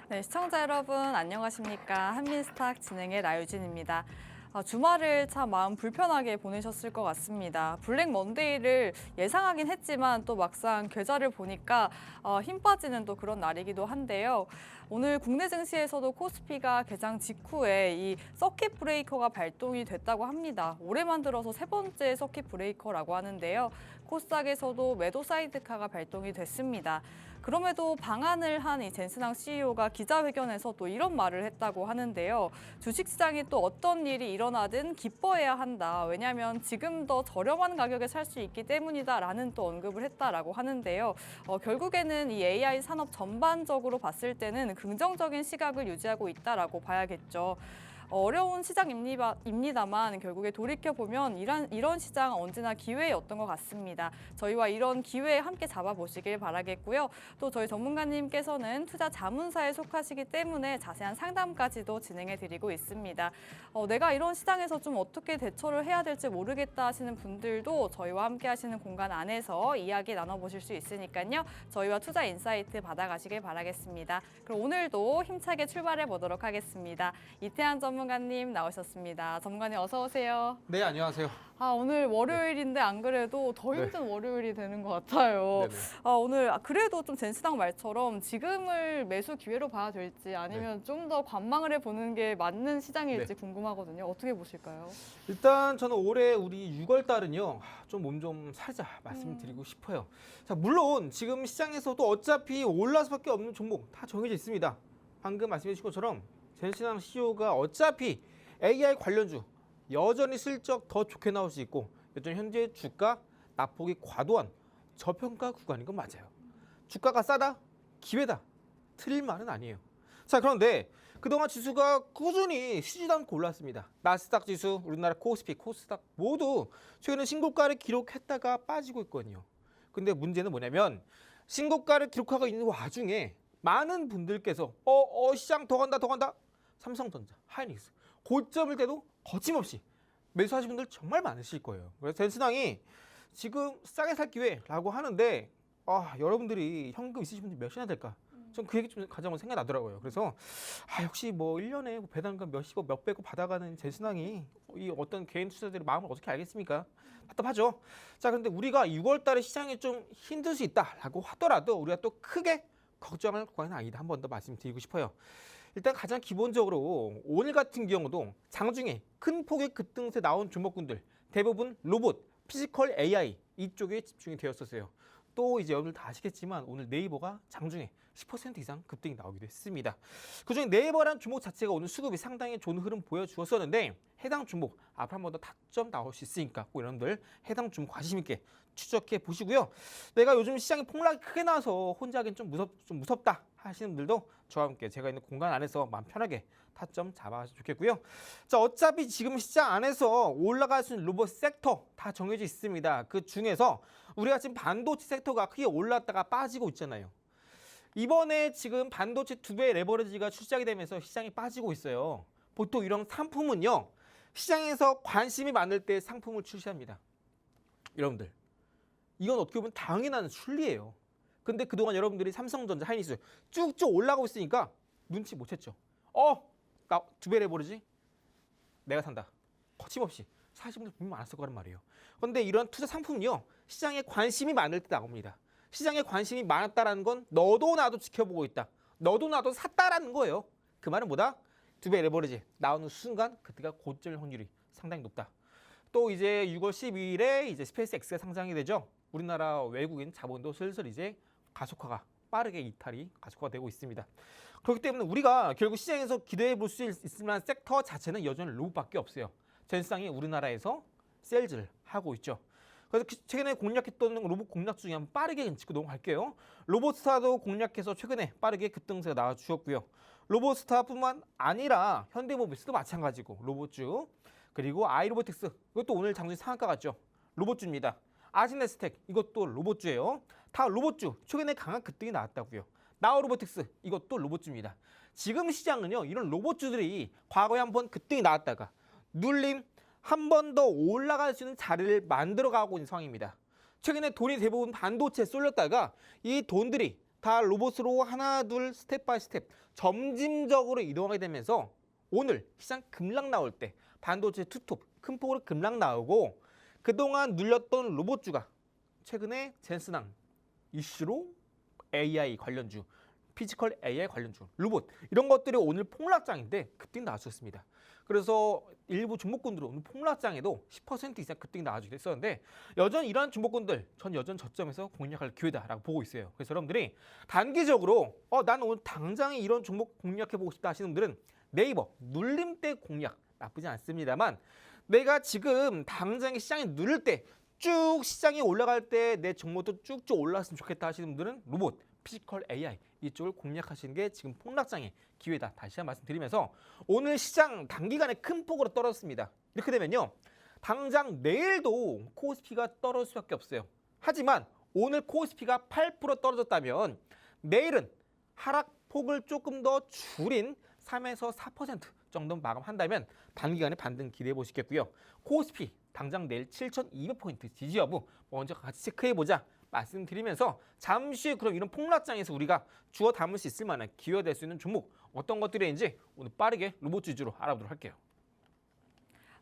네, 시청자 여러분 안녕하십니까? 한민스탁 진행의 나유진입니다. 주말을 참 마음 불편하게 보내셨을 것 같습니다. 블랙 먼데이를 예상하긴 했지만 또 막상 계좌를 보니까 힘 빠지는 또 그런 날이기도 한데요. 오늘 국내 증시에서도 코스피가 개장 직후에 이 서킷 브레이커가 발동이 됐다고 합니다. 올해만 들어서 세 번째 서킷 브레이커라고 하는데요. 코스닥에서도 매도 사이드카가 발동이 됐습니다. 그럼에도 방한을 한 이 젠슨항 CEO가 기자회견에서 또 이런 말을 했다고 하는데요. 주식시장이 또 어떤 일이 일어나든 기뻐해야 한다. 왜냐하면 지금 더 저렴한 가격에 살 수 있기 때문이다라는 또 언급을 했다라고 하는데요. 결국에는 이 AI 산업 전반적으로 봤을 때는 긍정적인 시각을 유지하고 있다라고 봐야겠죠. 어려운 시장입니다만 결국에 돌이켜보면 이런 시장 언제나 기회였던 것 같습니다. 저희와 이런 기회 함께 잡아보시길 바라겠고요. 또 저희 전문가님께서는 투자 자문사에 속하시기 때문에 자세한 상담까지도 진행해드리고 있습니다. 내가 이런 시장에서 좀 어떻게 대처를 해야 될지 모르겠다 하시는 분들도 저희와 함께 하시는 공간 안에서 이야기 나눠보실 수 있으니까요. 저희와 투자 인사이트 받아가시길 바라겠습니다. 그럼 오늘도 힘차게 출발해 보도록 하겠습니다. 이태한 전문가님 나오셨습니다. 전문가님 어서 오세요. 네, 안녕하세요. 오늘 월요일인데 안 그래도 더 힘든 월요일이 되는 것 같아요. 네네. 오늘 그래도 좀 젠슨항 말처럼 지금을 매수 기회로 봐야 될지 아니면 좀 더 관망을 해보는 게 맞는 시장일지 궁금하거든요. 어떻게 보실까요? 일단 저는 올해 우리 6월 달은요, 좀 몸 좀 살자 말씀드리고 싶어요. 자, 물론 지금 시장에서도 어차피 올라갈 수밖에 없는 종목 다 정해져 있습니다. 방금 말씀해 주신 것처럼 젠슨항 CEO가 어차피 AI 관련주 여전히 슬쩍 더 좋게 나올 수 있고 여전히 현재 주가 낙폭이 과도한 저평가 구간인 건 맞아요. 주가가 싸다? 기회다. 틀릴 말은 아니에요. 자, 그런데 그동안 지수가 꾸준히 쉬지도 않고 올랐습니다. 나스닥 지수, 우리나라 코스피, 코스닥 모두 최근에 신고가를 기록했다가 빠지고 있거든요. 근데 문제는 뭐냐면 신고가를 기록하고 있는 와중에 많은 분들께서 시장 더 간다 더 간다. 삼성전자, 하이닉스 고점일 때도 거침없이 매수하신 분들 정말 많으실 거예요. 그래서 젠슨항이 지금 싸게 살 기회라고 하는데 여러분들이 현금 있으신 분들 몇이나 될까? 전 그 얘기 좀 가장 생각이 나더라고요. 그래서 역시 뭐 1년에 배당금 몇십억 몇백억 받아가는 젠슨항이 이 어떤 개인 투자자들의 마음을 어떻게 알겠습니까? 답답하죠. 자, 그런데 우리가 6월 달에 시장이 좀 힘들 수 있다라고 하더라도 우리가 또 크게 걱정할 구간은 아니다. 한 번 더 말씀드리고 싶어요. 일단 가장 기본적으로 오늘 같은 경우도 장중에 큰 폭의 급등세 나온 종목군들 대부분 로봇, 피지컬 AI 이쪽에 집중이 되었었어요. 또 이제 여러분들 다 아시겠지만 오늘 네이버가 장중에 10% 이상 급등이 나오기도 했습니다. 그중에 네이버라는 종목 자체가 오늘 수급이 상당히 좋은 흐름 보여주었었는데 해당 종목 앞으로 한 번 더 타점 나올 수 있으니까 꼭 여러분들 해당 종목 관심 있게 추적해 보시고요. 내가 요즘 시장이 폭락이 크게 나서 혼자 하기엔 좀 무섭다 하시는 분들도 저와 함께 제가 있는 공간 안에서 마음 편하게 타점 잡아주시면 좋겠고요. 자, 어차피 지금 시장 안에서 올라갈 수 있는 로봇 섹터 다 정해져 있습니다. 그 중에서 우리가 지금 반도체 섹터가 크게 올랐다가 빠지고 있잖아요. 이번에 지금 반도체 2배 레버리지가 출시하게 되면서 시장이 빠지고 있어요. 보통 이런 상품은요, 시장에서 관심이 많을 때 상품을 출시합니다. 여러분들, 이건 어떻게 보면 당연한 순리예요. 근데 그동안 여러분들이 삼성전자, 하이닉스 쭉쭉 올라가고 있으니까 눈치 못 챘죠. 나 2배 레버리지? 내가 산다. 거침없이 사시는 분들 분명 많았을 거란 말이에요. 그런데 이런 투자 상품은요, 시장에 관심이 많을 때 나옵니다. 시장에 관심이 많았다라는 건 너도 나도 지켜보고 있다. 너도 나도 샀다라는 거예요. 그 말은 뭐다? 2배 레버리지 나오는 순간 그때가 고점일 확률이 상당히 높다. 또 이제 6월 12일에 이제 스페이스 X가 상장이 되죠. 우리나라 외국인 자본도 슬슬 이제 가속화가 빠르게 이탈이 가속화가 되고 있습니다. 그렇기 때문에 우리가 결국 시장에서 기대해 볼 수 있을 만한 섹터 자체는 여전히 로봇밖에 없어요. 젠슨항이 우리나라에서 셀즈를 하고 있죠. 그래서 최근에 공략했던 로봇 공략 중에 한번 빠르게 짚고 넘어갈게요. 로봇스타도 공략해서 최근에 빠르게 급등세가 나와주었고요. 로봇스타뿐만 아니라 현대모비스도 마찬가지고 로봇주, 그리고 아이로보틱스 이것도 오늘 장중 상한가 같죠. 로봇주입니다. 아진네스텍 이것도 로봇주예요. 다 로봇주 최근에 강한 급등이 나왔다고요. 나우로보틱스 이것도 로봇주입니다. 지금 시장은요, 이런 로봇주들이 과거에 한번 급등이 나왔다가 눌림 한 번 더 올라갈 수 있는 자리를 만들어가고 있는 상황입니다. 최근에 돈이 대부분 반도체에 쏠렸다가 이 돈들이 다 로봇으로 하나 둘 스텝 바이 스텝 점진적으로 이동하게 되면서 오늘 시장 급락 나올 때 반도체 투톱 큰 폭으로 급락 나오고 그동안 눌렸던 로봇주가 최근에 젠슨항 이슈로 AI 관련주, 피지컬 AI 관련주, 로봇 이런 것들이 오늘 폭락장인데 급등 나왔었습니다. 그래서 일부 종목군들은 오늘 폭락장에도 10% 이상 급등이 나와주기도 했었는데 여전히 이러한 종목군들 전 여전 저점에서 공략할 기회다라고 보고 있어요. 그래서 여러분들이 단기적으로 나는 오늘 당장에 이런 종목 공략해보고 싶다 하시는 분들은 네이버 눌림대 공략 나쁘지 않습니다만 내가 지금 당장에 시장이 누를 때 쭉 시장이 올라갈 때 내 종목도 쭉쭉 올라왔으면 좋겠다 하시는 분들은 로봇, 피지컬 AI 이쪽을 공략하시는 게 지금 폭락장의 기회다. 다시 한번 말씀드리면서 오늘 시장 단기간에 큰 폭으로 떨어졌습니다. 이렇게 되면요. 당장 내일도 코스피가 떨어질 수밖에 없어요. 하지만 오늘 코스피가 8% 떨어졌다면 내일은 하락폭을 조금 더 줄인 3에서 4% 정도 마감한다면 단기간에 반등 기대해 보시겠고요. 코스피 당장 내일 7,200포인트 지지 여부 먼저 같이 체크해보자 말씀드리면서 잠시 후 그럼 이런 폭락장에서 우리가 주워 담을 수 있을 만한 기회가 될 수 있는 종목 어떤 것들인지 오늘 빠르게 로봇 위주로 알아보도록 할게요.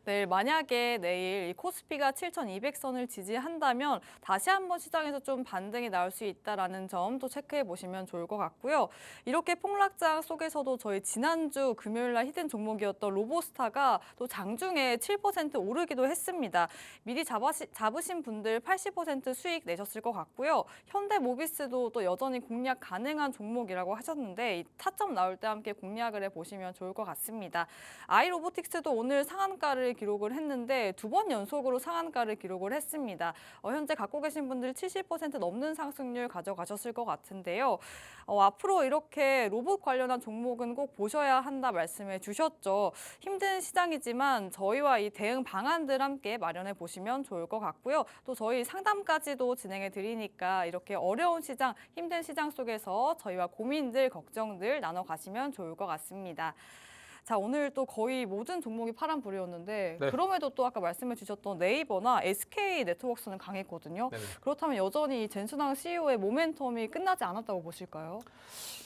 네, 만약에 내일 이 코스피가 7,200선을 지지한다면 다시 한번 시장에서 좀 반등이 나올 수 있다라는 점 또 체크해 보시면 좋을 것 같고요. 이렇게 폭락장 속에서도 저희 지난주 금요일 날 히든 종목이었던 로보스타가 또 장중에 7% 오르기도 했습니다. 미리 잡으신 분들 80% 수익 내셨을 것 같고요. 현대모비스도 또 여전히 공략 가능한 종목이라고 하셨는데 이 타점 나올 때 함께 공략을 해보시면 좋을 것 같습니다. 아이로보틱스도 오늘 상한가를 기록을 했는데 두 번 연속으로 상한가를 기록을 했습니다. 현재 갖고 계신 분들 70% 넘는 상승률 가져가셨을 것 같은데요. 앞으로 이렇게 로봇 관련한 종목은 꼭 보셔야 한다 말씀해 주셨죠. 힘든 시장이지만 저희와 이 대응 방안들 함께 마련해 보시면 좋을 것 같고요. 또 저희 상담까지도 진행해 드리니까 이렇게 어려운 시장, 힘든 시장 속에서 저희와 고민들, 걱정들 나눠 가시면 좋을 것 같습니다. 자, 오늘 또 거의 모든 종목이 파란불이었는데 네. 그럼에도 또 아까 말씀해 주셨던 네이버나 SK네트워크스는 강했거든요. 네네. 그렇다면 여전히 젠순항 CEO의 모멘텀이 끝나지 않았다고 보실까요?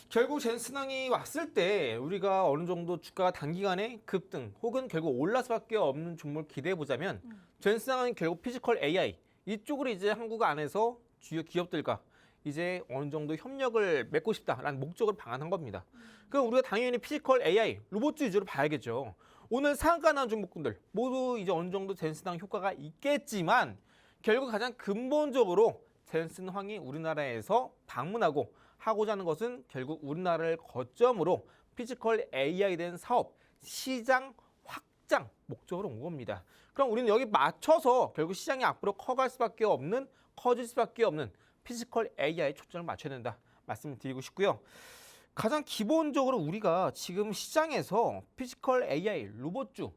결국 젠슨항이 왔을 때 우리가 어느 정도 주가가 단기간에 급등 혹은 결국 올라갈 수밖에 없는 종목을 기대해 보자면 젠슨항은 결국 피지컬 AI 이쪽으로 이제 한국 안에서 주요 기업들과 이제 어느 정도 협력을 맺고 싶다라는 목적으로 방한한 겁니다. 그럼 우리가 당연히 피지컬 AI 로봇 위주로 봐야겠죠. 오늘 상한가 나온 종목군들 모두 이제 어느 정도 젠슨항 효과가 있겠지만 결국 가장 근본적으로 젠슨항이 우리나라에서 방문하고 하고자 하는 것은 결국 우리나라를 거점으로 피지컬 AI에 대한 사업, 시장 확장 목적으로 온 겁니다. 그럼 우리는 여기 맞춰서 결국 시장이 앞으로 커질 수밖에 없는 피지컬 AI에 초점을 맞춰야 된다 말씀을 드리고 싶고요. 가장 기본적으로 우리가 지금 시장에서 피지컬 AI, 로봇주,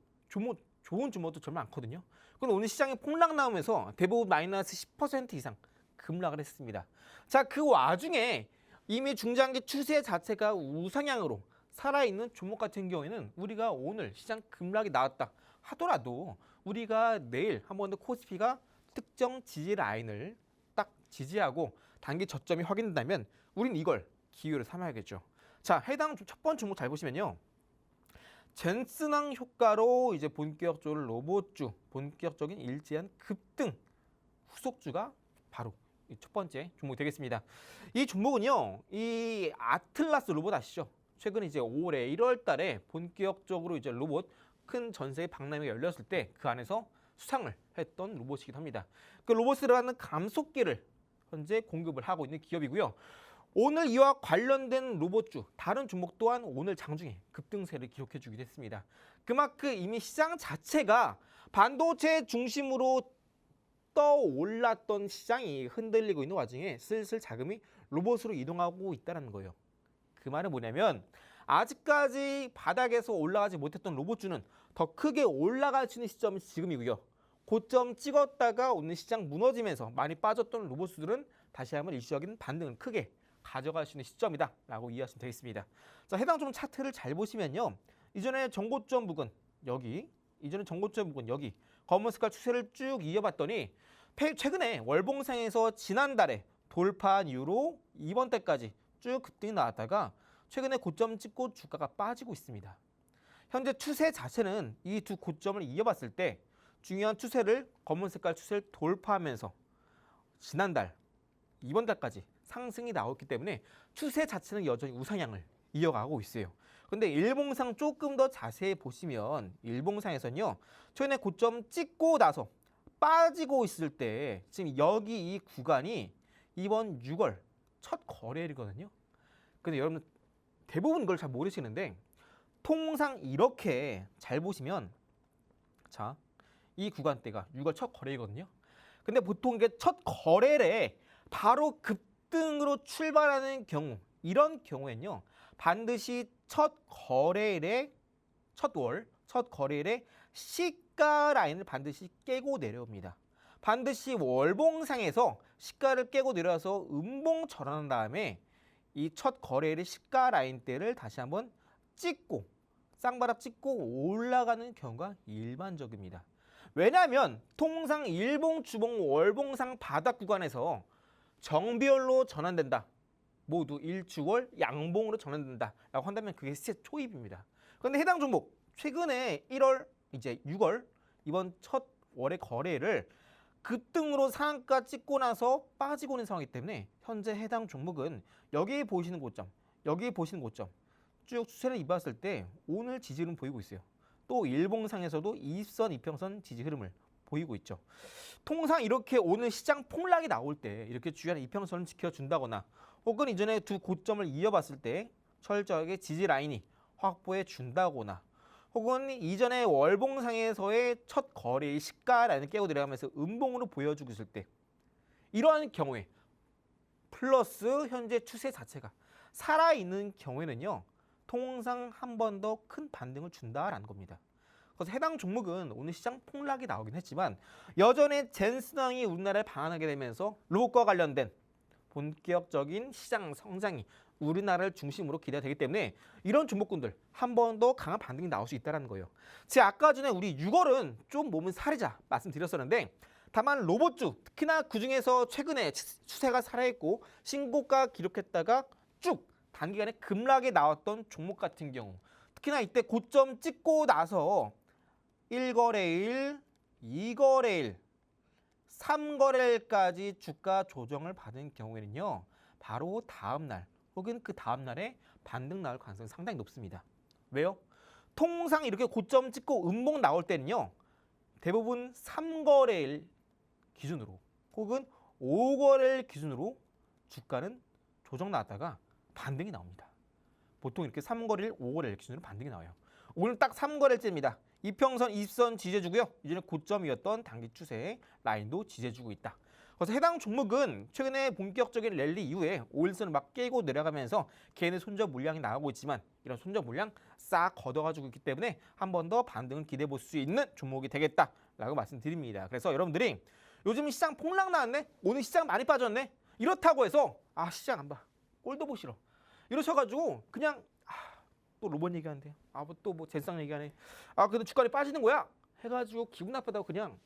좋은 종목도 정말 많거든요. 그런데 오늘 시장에 폭락 나오면서 대부분 마이너스 10% 이상 급락을 했습니다. 자, 그 와중에 이미 중장기 추세 자체가 우상향으로 살아있는 종목 같은 경우에는 우리가 오늘 시장 급락이 나왔다 하더라도 우리가 내일 한 번 더 코스피가 특정 지지 라인을 딱 지지하고 단기 저점이 확인된다면 우린 이걸 기회로 삼아야겠죠. 자, 해당 첫 번째 종목 잘 보시면요. 젠슨항 효과로 이제 본격적으로 로봇주, 본격적인 일제한 급등 후속주가 바로 이 첫 번째 종목이 되겠습니다. 이 종목은요, 이 아틀라스 로봇 아시죠? 최근 이제 올해 1월 달에 본격적으로 이제 로봇 큰 전세의 박람회가 열렸을 때 그 안에서 수상을 했던 로봇이기도 합니다. 그 로봇을 하는 감속기를 현재 공급을 하고 있는 기업이고요. 오늘 이와 관련된 로봇주 다른 종목 또한 오늘 장중에 급등세를 기록해 주기도 했습니다. 그만큼 이미 시장 자체가 반도체 중심으로 떠올랐던 시장이 흔들리고 있는 와중에 슬슬 자금이 로봇으로 이동하고 있다는 거예요. 그 말은 뭐냐면 아직까지 바닥에서 올라가지 못했던 로봇주는 더 크게 올라갈 수 있는 시점이 지금이고요. 고점 찍었다가 오늘 시장 무너지면서 많이 빠졌던 로봇주들은 다시 한번 일시적인 반등을 크게 가져갈 수 있는 시점이다라고 이해하시면 되겠습니다. 자, 해당 좀 차트를 잘 보시면요. 이전에 정고점 부근 여기, 여기 검은 색깔 추세를 쭉 이어봤더니 최근에 월봉상에서 지난달에 돌파한 이후로 이번 달까지 쭉 급등이 나왔다가 최근에 고점 찍고 주가가 빠지고 있습니다. 현재 추세 자체는 이 두 고점을 이어봤을 때 중요한 추세를 검은 색깔 추세를 돌파하면서 지난달, 이번 달까지 상승이 나왔기 때문에 추세 자체는 여전히 우상향을 이어가고 있어요. 근데 일봉상 조금 더 자세히 보시면 일봉상에서는요. 최근에 고점 찍고 나서 빠지고 있을 때 지금 여기 이 구간이 이번 6월 첫 거래일이거든요. 근데 여러분 대부분 그걸 잘 모르시는데 통상 이렇게 잘 보시면 자, 이 구간대가 6월 첫 거래이거든요. 근데 보통 이게 첫 거래일에 바로 급등으로 출발하는 경우 이런 경우에는요. 반드시 첫 거래일에 첫 거래일에 시가 라인을 반드시 깨고 내려옵니다. 반드시 월봉상에서 시가를 깨고 내려와서 음봉 전환한 다음에 이 첫 거래일의 시가 라인대를 다시 한번 찍고 쌍바닥 찍고 올라가는 경우가 일반적입니다. 왜냐하면 통상 일봉, 주봉, 월봉상 바닥 구간에서 정비열로 전환된다. 모두 일주월 양봉으로 전환된다라고 한다면 그게 시세 초입입니다. 그런데 해당 종목 최근에 1월 이제 6월 이번 첫 월의 거래를 급등으로 상한가 찍고 나서 빠지고 있는 상황이기 때문에 현재 해당 종목은 여기 보시는 고점 쭉 추세를 이어봤을 때 오늘 지지 흐름 보이고 있어요. 또 일봉상에서도 20선, 이평선 지지 흐름을 보이고 있죠. 통상 이렇게 오늘 시장 폭락이 나올 때 이렇게 주요한 이평선을 지켜준다거나 혹은 이전에 두 고점을 이어봤을 때 철저하게 지지 라인이 확보해 준다거나 혹은 이전에 월봉상에서의 첫 거래의 시가 라인을 깨고 내려가면서 음봉으로 보여주고 있을 때 이러한 경우에 플러스 현재 추세 자체가 살아있는 경우에는요. 통상 한 번 더 큰 반등을 준다라는 겁니다. 그래서 해당 종목은 오늘 시장 폭락이 나오긴 했지만 여전히 젠스당이 우리나라에 방한하게 되면서 로봇과 관련된 본격적인 시장 성장이 우리나라를 중심으로 기대가 되기 때문에 이런 종목군들 한 번 더 강한 반등이 나올 수 있다는 거예요. 제가 아까 전에 우리 6월은 좀 몸은 사리자 말씀드렸었는데 다만 로봇주 특히나 그중에서 최근에 추세가 살아있고 신고가 기록했다가 쭉 단기간에 급락이 나왔던 종목 같은 경우 특히나 이때 고점 찍고 나서 1거래일, 2거래일, 3거래일까지 주가 조정을 받은 경우에는요. 바로 다음날 혹은 그 다음날에 반등 나올 가능성이 상당히 높습니다. 왜요? 통상 이렇게 고점 찍고 음봉 나올 때는요. 대부분 3거래일 기준으로 혹은 5거래일 기준으로 주가는 조정 나왔다가 반등이 나옵니다. 보통 이렇게 3거래일, 5거래일 기준으로 반등이 나와요. 오늘 딱 3거래일째입니다. 이평선, 20선 지지해주고요. 이전에 고점이었던 단기 추세 라인도 지지해주고 있다. 그래서 해당 종목은 최근에 본격적인 랠리 이후에 5일선을 막 깨고 내려가면서 개인의 손절 물량이 나오고 있지만 이런 손절 물량 싹 걷어가지고 있기 때문에 한 번 더 반등을 기대해 볼 수 있는 종목이 되겠다라고 말씀드립니다. 그래서 여러분들이 요즘 시장 폭락 나왔네? 오늘 시장 많이 빠졌네? 이렇다고 해서 아 시장 안 봐. 꼴도 보기 싫어. 이러셔가지고 그냥 또 로봇 얘기하는데요. 또 뭐 젠상 얘기하네. 그래도 주가가 빠지는 거야. 해가지고 기분 나쁘다고 그냥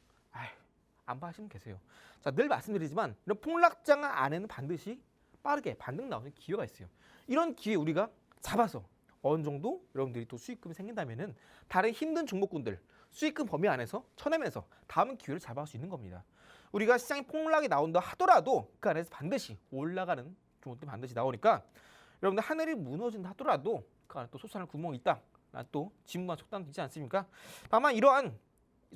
안 봐하시면 계세요. 자, 늘 말씀드리지만 이런 폭락장 안에는 반드시 빠르게 반등 나오는 기회가 있어요. 이런 기회 우리가 잡아서 어느 정도 여러분들이 또 수익금이 생긴다면은 다른 힘든 종목군들 수익금 범위 안에서 쳐내면서 다음 기회를 잡아갈 수 있는 겁니다. 우리가 시장이 폭락이 나온다 하더라도 그 안에서 반드시 올라가는 종목들이 반드시 나오니까 여러분들 하늘이 무너진다 하더라도 그 안에 또 솟아날 구멍이 있다. 또 진무한 속담도 있지 않습니까? 다만 이러한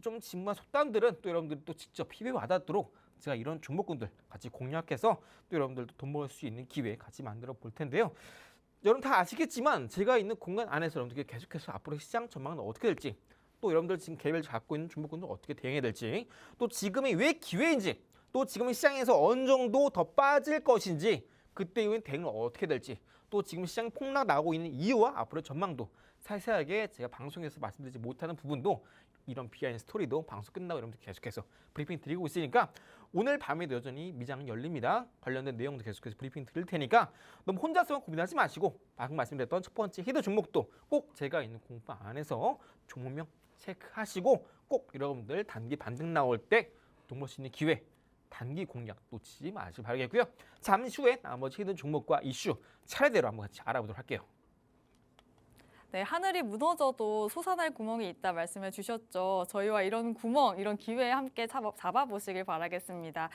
좀 진무한 속담들은 또 여러분들이 또 직접 피부에 와닿도록 제가 이런 종목군들 같이 공략해서 또 여러분들도 돈 벌 수 있는 기회 같이 만들어 볼 텐데요. 여러분 다 아시겠지만 제가 있는 공간 안에서 여러분들께 계속해서 앞으로 시장 전망은 어떻게 될지 또 여러분들 지금 개별 갖고 있는 종목군들 어떻게 대응해야 될지 또 지금이 왜 기회인지 또 지금 시장에서 어느 정도 더 빠질 것인지 그때 이후엔 대응을 어떻게 될지 또 지금 시장이 폭락 나오고 있는 이유와 앞으로의 전망도 세세하게 제가 방송에서 말씀드리지 못하는 부분도 이런 비하인드 스토리도 방송 끝나고 여러분들 계속해서 브리핑 드리고 있으니까 오늘 밤에도 여전히 미장은 열립니다. 관련된 내용도 계속해서 브리핑 드릴 테니까 너무 혼자서만 고민하지 마시고 방금 말씀드렸던 첫 번째 히든 종목도 꼭 제가 있는 공부 안에서 종목명 체크하시고 꼭 여러분들 단기 반등 나올 때 돈 벌 수 있는 기회 단기 공략 놓치지 마시기 바라겠고요. 잠시 후에 나머지 히든 종목과 이슈 차례대로 한번 같이 알아보도록 할게요. 네, 하늘이 무너져도 솟아날 구멍이 있다 말씀해 주셨죠. 저희와 이런 구멍, 이런 기회에 함께 잡아보시길 바라겠습니다.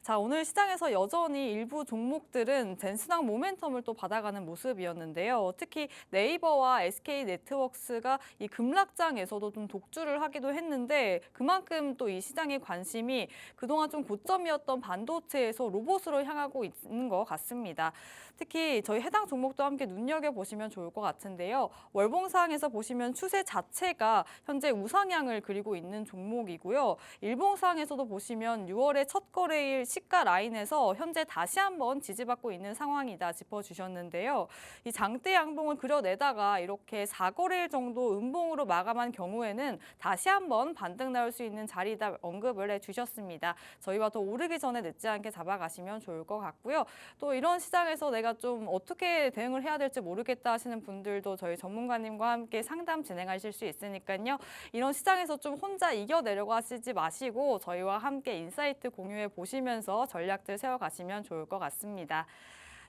자, 오늘 시장에서 여전히 일부 종목들은 젠스당 모멘텀을 또 받아가는 모습이었는데요. 특히 네이버와 SK네트워크스가 이 급락장에서도 좀 독주를 하기도 했는데 그만큼 또 이 시장의 관심이 그동안 좀 고점이었던 반도체에서 로봇으로 향하고 있는 것 같습니다. 특히 저희 해당 종목도 함께 눈여겨보시면 좋을 것 같은데요. 월봉상에서 보시면 추세 자체가 현재 우상향을 그리고 있는 종목이고요. 일봉상에서도 보시면 6월의 첫 거래일 시가 라인에서 현재 다시 한번 지지받고 있는 상황이다 짚어주셨는데요. 이 장대 양봉을 그려내다가 이렇게 4거래일 정도 음봉으로 마감한 경우에는 다시 한번 반등 나올 수 있는 자리다 언급을 해주셨습니다. 저희와 더 오르기 전에 늦지 않게 잡아가시면 좋을 것 같고요. 또 이런 시장에서 내가 좀 어떻게 대응을 해야 될지 모르겠다 하시는 분들도 저희 전문가님과 함께 상담 진행하실 수 있으니까요. 이런 시장에서 좀 혼자 이겨내려고 하시지 마시고 저희와 함께 인사이트 공유해 보시면서 전략들 세워가시면 좋을 것 같습니다.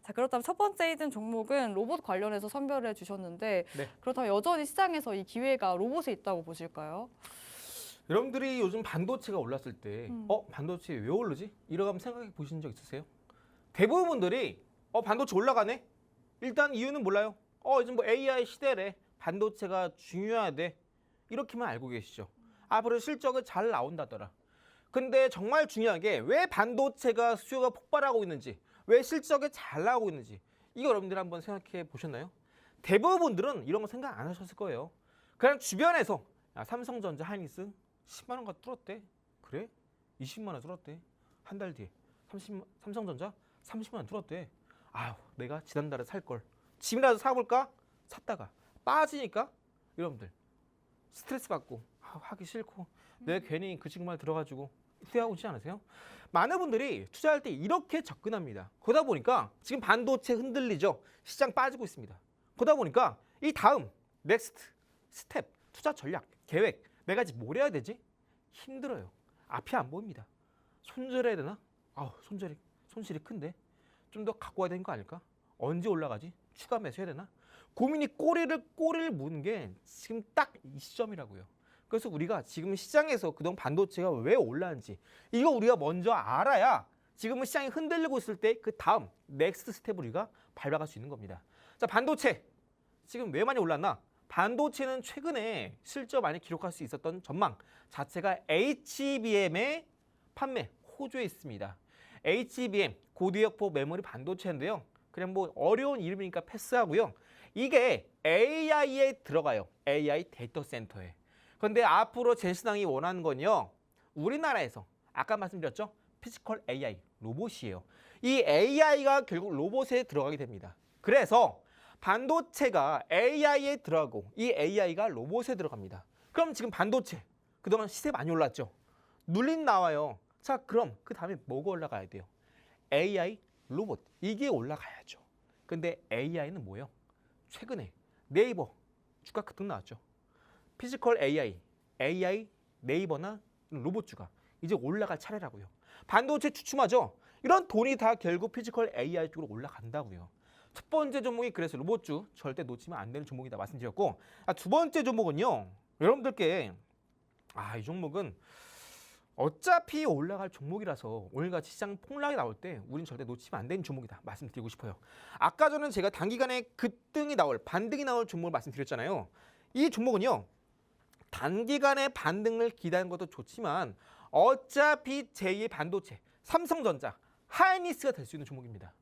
자, 그렇다면 첫 번째 히든 종목은 로봇 관련해서 선별을 해주셨는데 네. 그렇다면 여전히 시장에서 이 기회가 로봇에 있다고 보실까요? 여러분들이 요즘 반도체가 올랐을 때 반도체 왜 오르지? 이러고 한번 생각해 보신 적 있으세요? 대부분 분들이 반도체 올라가네? 일단 이유는 몰라요. 요즘 뭐 AI 시대래. 반도체가 중요하대. 이렇게만 알고 계시죠. 앞으로 실적은 잘 나온다더라. 근데 정말 중요한 게 왜 반도체가 수요가 폭발하고 있는지, 왜 실적이 잘 나오고 있는지 이거 여러분들 한번 생각해 보셨나요? 대부분들은 이런 거 생각 안 하셨을 거예요. 그냥 주변에서 삼성전자 하이닉스 10만 원가 뚫었대. 그래? 20만 원 뚫었대. 한 달 뒤에 삼성전자 30만 원 뚫었대. 아유, 내가 지난달에 살 걸. 지금이라도 사볼까? 샀다가 빠지니까 여러분들 스트레스 받고 하기 싫고 내가 괜히 그 친구 말 들어가지고 후회하고 있지 않으세요? 많은 분들이 투자할 때 이렇게 접근합니다. 그러다 보니까 지금 반도체 흔들리죠. 시장 빠지고 있습니다. 그러다 보니까 이 다음 넥스트 스텝 투자 전략 계획 내가 지금 뭘 해야 되지? 힘들어요. 앞이 안 보입니다. 손절해야 되나? 손실이 큰데 좀 더 갖고 와야 되는 거 아닐까? 언제 올라가지? 추가 매수해야 되나? 고민이 꼬리를 무는 게 지금 딱 이 시점이라고요. 그래서 우리가 지금 시장에서 그동안 반도체가 왜 올랐는지 이거 우리가 먼저 알아야 지금은 시장이 흔들리고 있을 때 그 다음 넥스트 스텝을 우리가 밟아갈 수 있는 겁니다. 자, 반도체 지금 왜 많이 올랐나? 반도체는 최근에 실적 많이 기록할 수 있었던 전망 자체가 HBM의 판매 호조에 있습니다. HBM 고디역폭 메모리 반도체인데요. 그냥 뭐 어려운 이름이니까 패스하고요. 이게 AI에 들어가요. AI 데이터 센터에. 그런데 앞으로 젠스당이 원하는 건요. 우리나라에서 아까 말씀드렸죠. 피지컬 AI 로봇이에요. 이 AI가 결국 로봇에 들어가게 됩니다. 그래서 반도체가 AI에 들어가고 이 AI가 로봇에 들어갑니다. 그럼 지금 반도체 그동안 시세 많이 올랐죠. 눌림 나와요. 자, 그럼 그 다음에 뭐가 올라가야 돼요? AI 로봇 이게 올라가야죠. 근데 AI는 뭐예요? 최근에 네이버 주가 급등 나왔죠. 피지컬 AI 네이버나 로봇주가 이제 올라갈 차례라고요. 반도체 추춤하죠. 이런 돈이 다 결국 피지컬 AI 쪽으로 올라간다고요. 첫 번째 종목이 그래서 로봇주 절대 놓치면 안 되는 종목이다 말씀드렸고, 두 번째 종목은요. 여러분들께 이 종목은 어차피 올라갈 종목이라서 오늘같이 시장 폭락이 나올 때 우린 절대 놓치면 안 되는 종목이다 말씀드리고 싶어요. 아까 전에 제가 단기간에 급등이 나올 반등이 나올 종목을 말씀드렸잖아요. 이 종목은요. 단기간에 반등을 기대하는 것도 좋지만 어차피 제2의 반도체 삼성전자 하이닉스가 될 수 있는 종목입니다.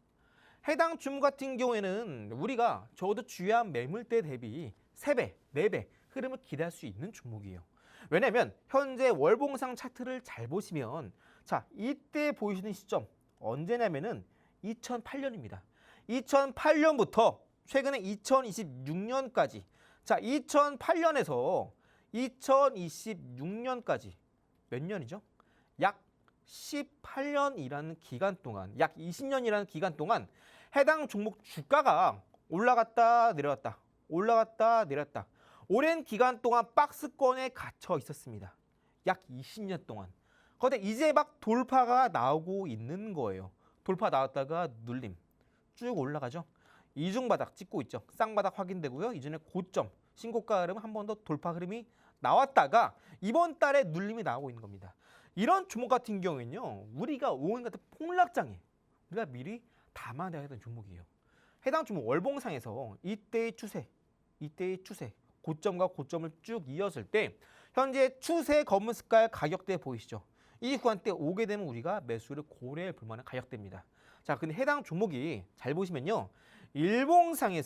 해당 종목 같은 경우에는 우리가 적어도 주요한 매물대 대비 3배, 4배 흐름을 기대할 수 있는 종목이에요. 왜냐하면 현재 월봉상 차트를 잘 보시면 자, 이때 보이시는 시점 언제냐면은 2008년입니다. 2008년부터 최근에 2026년까지 자, 2008년에서 2026년까지 몇 년이죠? 약 18년이라는 기간 동안, 약 20년이라는 기간 동안 해당 종목 주가가 올라갔다 내려갔다, 올라갔다 내렸다. 오랜 기간 동안 박스권에 갇혀 있었습니다. 약 20년 동안. 그런데 이제 막 돌파가 나오고 있는 거예요. 돌파 나왔다가 눌림 쭉 올라가죠. 이중바닥 찍고 있죠. 쌍바닥 확인되고요. 이전에 고점 신고가 흐름 한 번 더 돌파 흐름이 나왔다가 이번 달에 눌림이 나오고 있는 겁니다. 이런 종목 같은 경우에는요. 우리가 오늘 같은 폭락장에 우리가 미리 담아내야 되는 종목이에요. 해당 종목 월봉상에서 이때의 추세, 고점과 고점을 쭉 이었을 때 현재 추세 검은 색깔 가격대 보이시죠? 이 구간대 오게 되면 우리가 매수를 고려해 볼 만한 가격대입니다. 자, 근데 해당 종목이 잘 보시면요. 일봉상의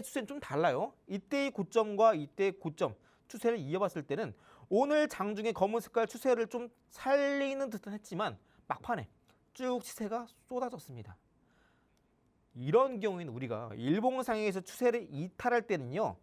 추세는 좀 달라요. 이때의 고점과 이때의 고점 추세를 이어봤을 때는 오늘 장중에 검은 색깔 추세를 좀 살리는 듯은 했지만 막판에 쭉 추세가 쏟아졌습니다. 이런 경우에는 우리가 일봉상에서 추세를 이탈할 때는요.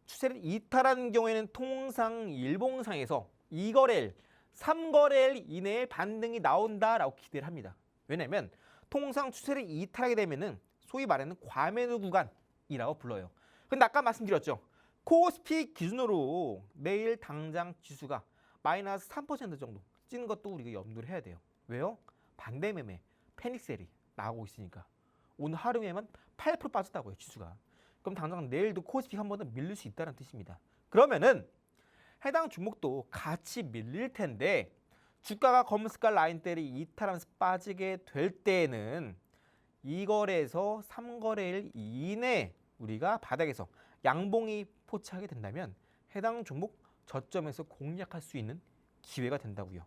추세를 이탈하는 경우에는 통상 일봉상에서 2거래일, 3거래일 이내에 반등이 나온다라고 기대를 합니다. 왜냐하면 통상 추세를 이탈하게 되면은 소위 말하는 과매도 구간이라고 불러요. 근데 아까 말씀드렸죠. 코스피 기준으로 내일 당장 지수가 마이너스 3% 정도 찌는 것도 우리가 염두를 해야 돼요. 왜요? 반대 매매, 패닉셀이 나오고 있으니까. 오늘 하루에만 8% 빠졌다고요, 지수가. 그럼 당장 내일도 코스피 한 번 더 밀릴 수 있다는 뜻입니다. 그러면은 해당 종목도 같이 밀릴 텐데 주가가 검은 색깔 라인대를 이탈하면서 빠지게 될 때에는 2거래에서 3거래일 이내 우리가 바닥에서 양봉이 포착하게 된다면 해당 종목 저점에서 공략할 수 있는 기회가 된다고요.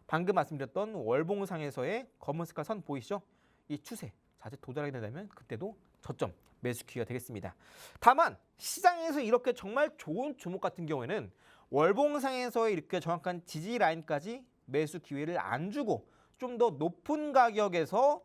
방금 말씀드렸던 월봉상에서의 검은 색깔 선 보이시죠? 이 추세 자체 도달하게 된다면 그때도 저점 매수 기회가 되겠습니다. 다만 시장에서 이렇게 정말 좋은 종목 같은 경우에는 월봉상에서의 이렇게 정확한 지지 라인까지 매수 기회를 안 주고 좀 더 높은 가격에서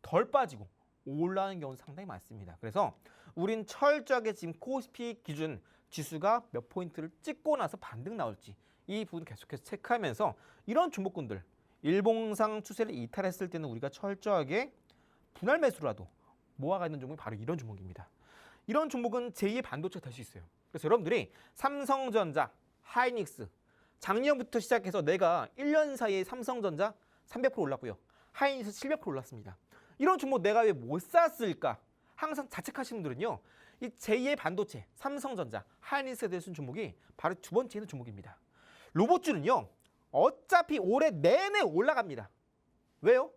덜 빠지고 올라가는 경우는 상당히 많습니다. 그래서 우린 철저하게 지금 코스피 기준 지수가 몇 포인트를 찍고 나서 반등 나올지 이 부분 계속해서 체크하면서 이런 종목군들 일봉상 추세를 이탈했을 때는 우리가 철저하게 분할 매수라도 모아가 있는 종목이 바로 이런 종목입니다. 이런 종목은 제2의 반도체가 될 수 있어요. 그래서 여러분들이 삼성전자, 하이닉스 작년부터 시작해서 내가 1년 사이에 삼성전자 300% 올랐고요. 하이닉스 700% 올랐습니다. 이런 종목 내가 왜 못 샀을까? 항상 자책하시는 분들은요. 이 제2의 반도체, 삼성전자, 하이닉스에 대해서 종목이 바로 두 번째 있는 종목입니다. 로봇주는요. 어차피 올해 내내 올라갑니다. 왜요?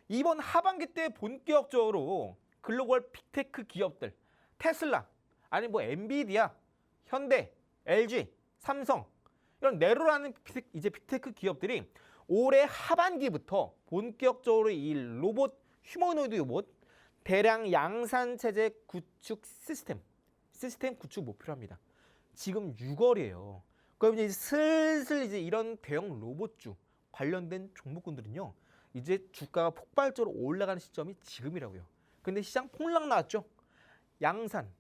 이번 하반기 때 본격적으로 글로벌 빅테크 기업들, 테슬라, 아니 뭐 엔비디아, 현대, LG, 삼성 이런 네로라는 이제 빅테크 기업들이 올해 하반기부터 본격적으로 이 로봇, 휴머노이드 로봇 대량 양산 체제 구축 시스템 구축 목표로 합니다. 지금 6월이에요. 그럼 이제 슬슬 이제 이런 대형 로봇주 관련된 종목군들은요. 이제 주가가 폭발적으로 올라가는 시점이 지금이라고요. 근데 시장 폭락 나왔죠. 양산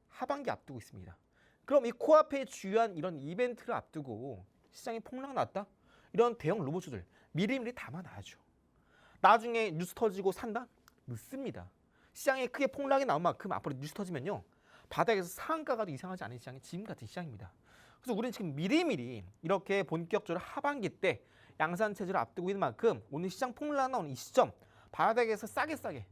하반기 앞두고 있습니다. 그럼 이 코앞에 주요한 이런 이벤트를 앞두고 시장이 폭락 났다? 이런 대형 로봇주들 미리미리 담아놔야죠. 나중에 뉴스 터지고 산다? 늦습니다. 시장에 크게 폭락이 나온 만큼 앞으로 뉴스 터지면요. 바닥에서 상한가가 도 이상하지 않은 시장이 지금 같은 시장입니다. 그래서 우리는 지금 미리미리 이렇게 본격적으로 하반기 때 양산 체제를 앞두고 있는 만큼 오늘 시장 폭락 나오는 이 시점 바닥에서 싸게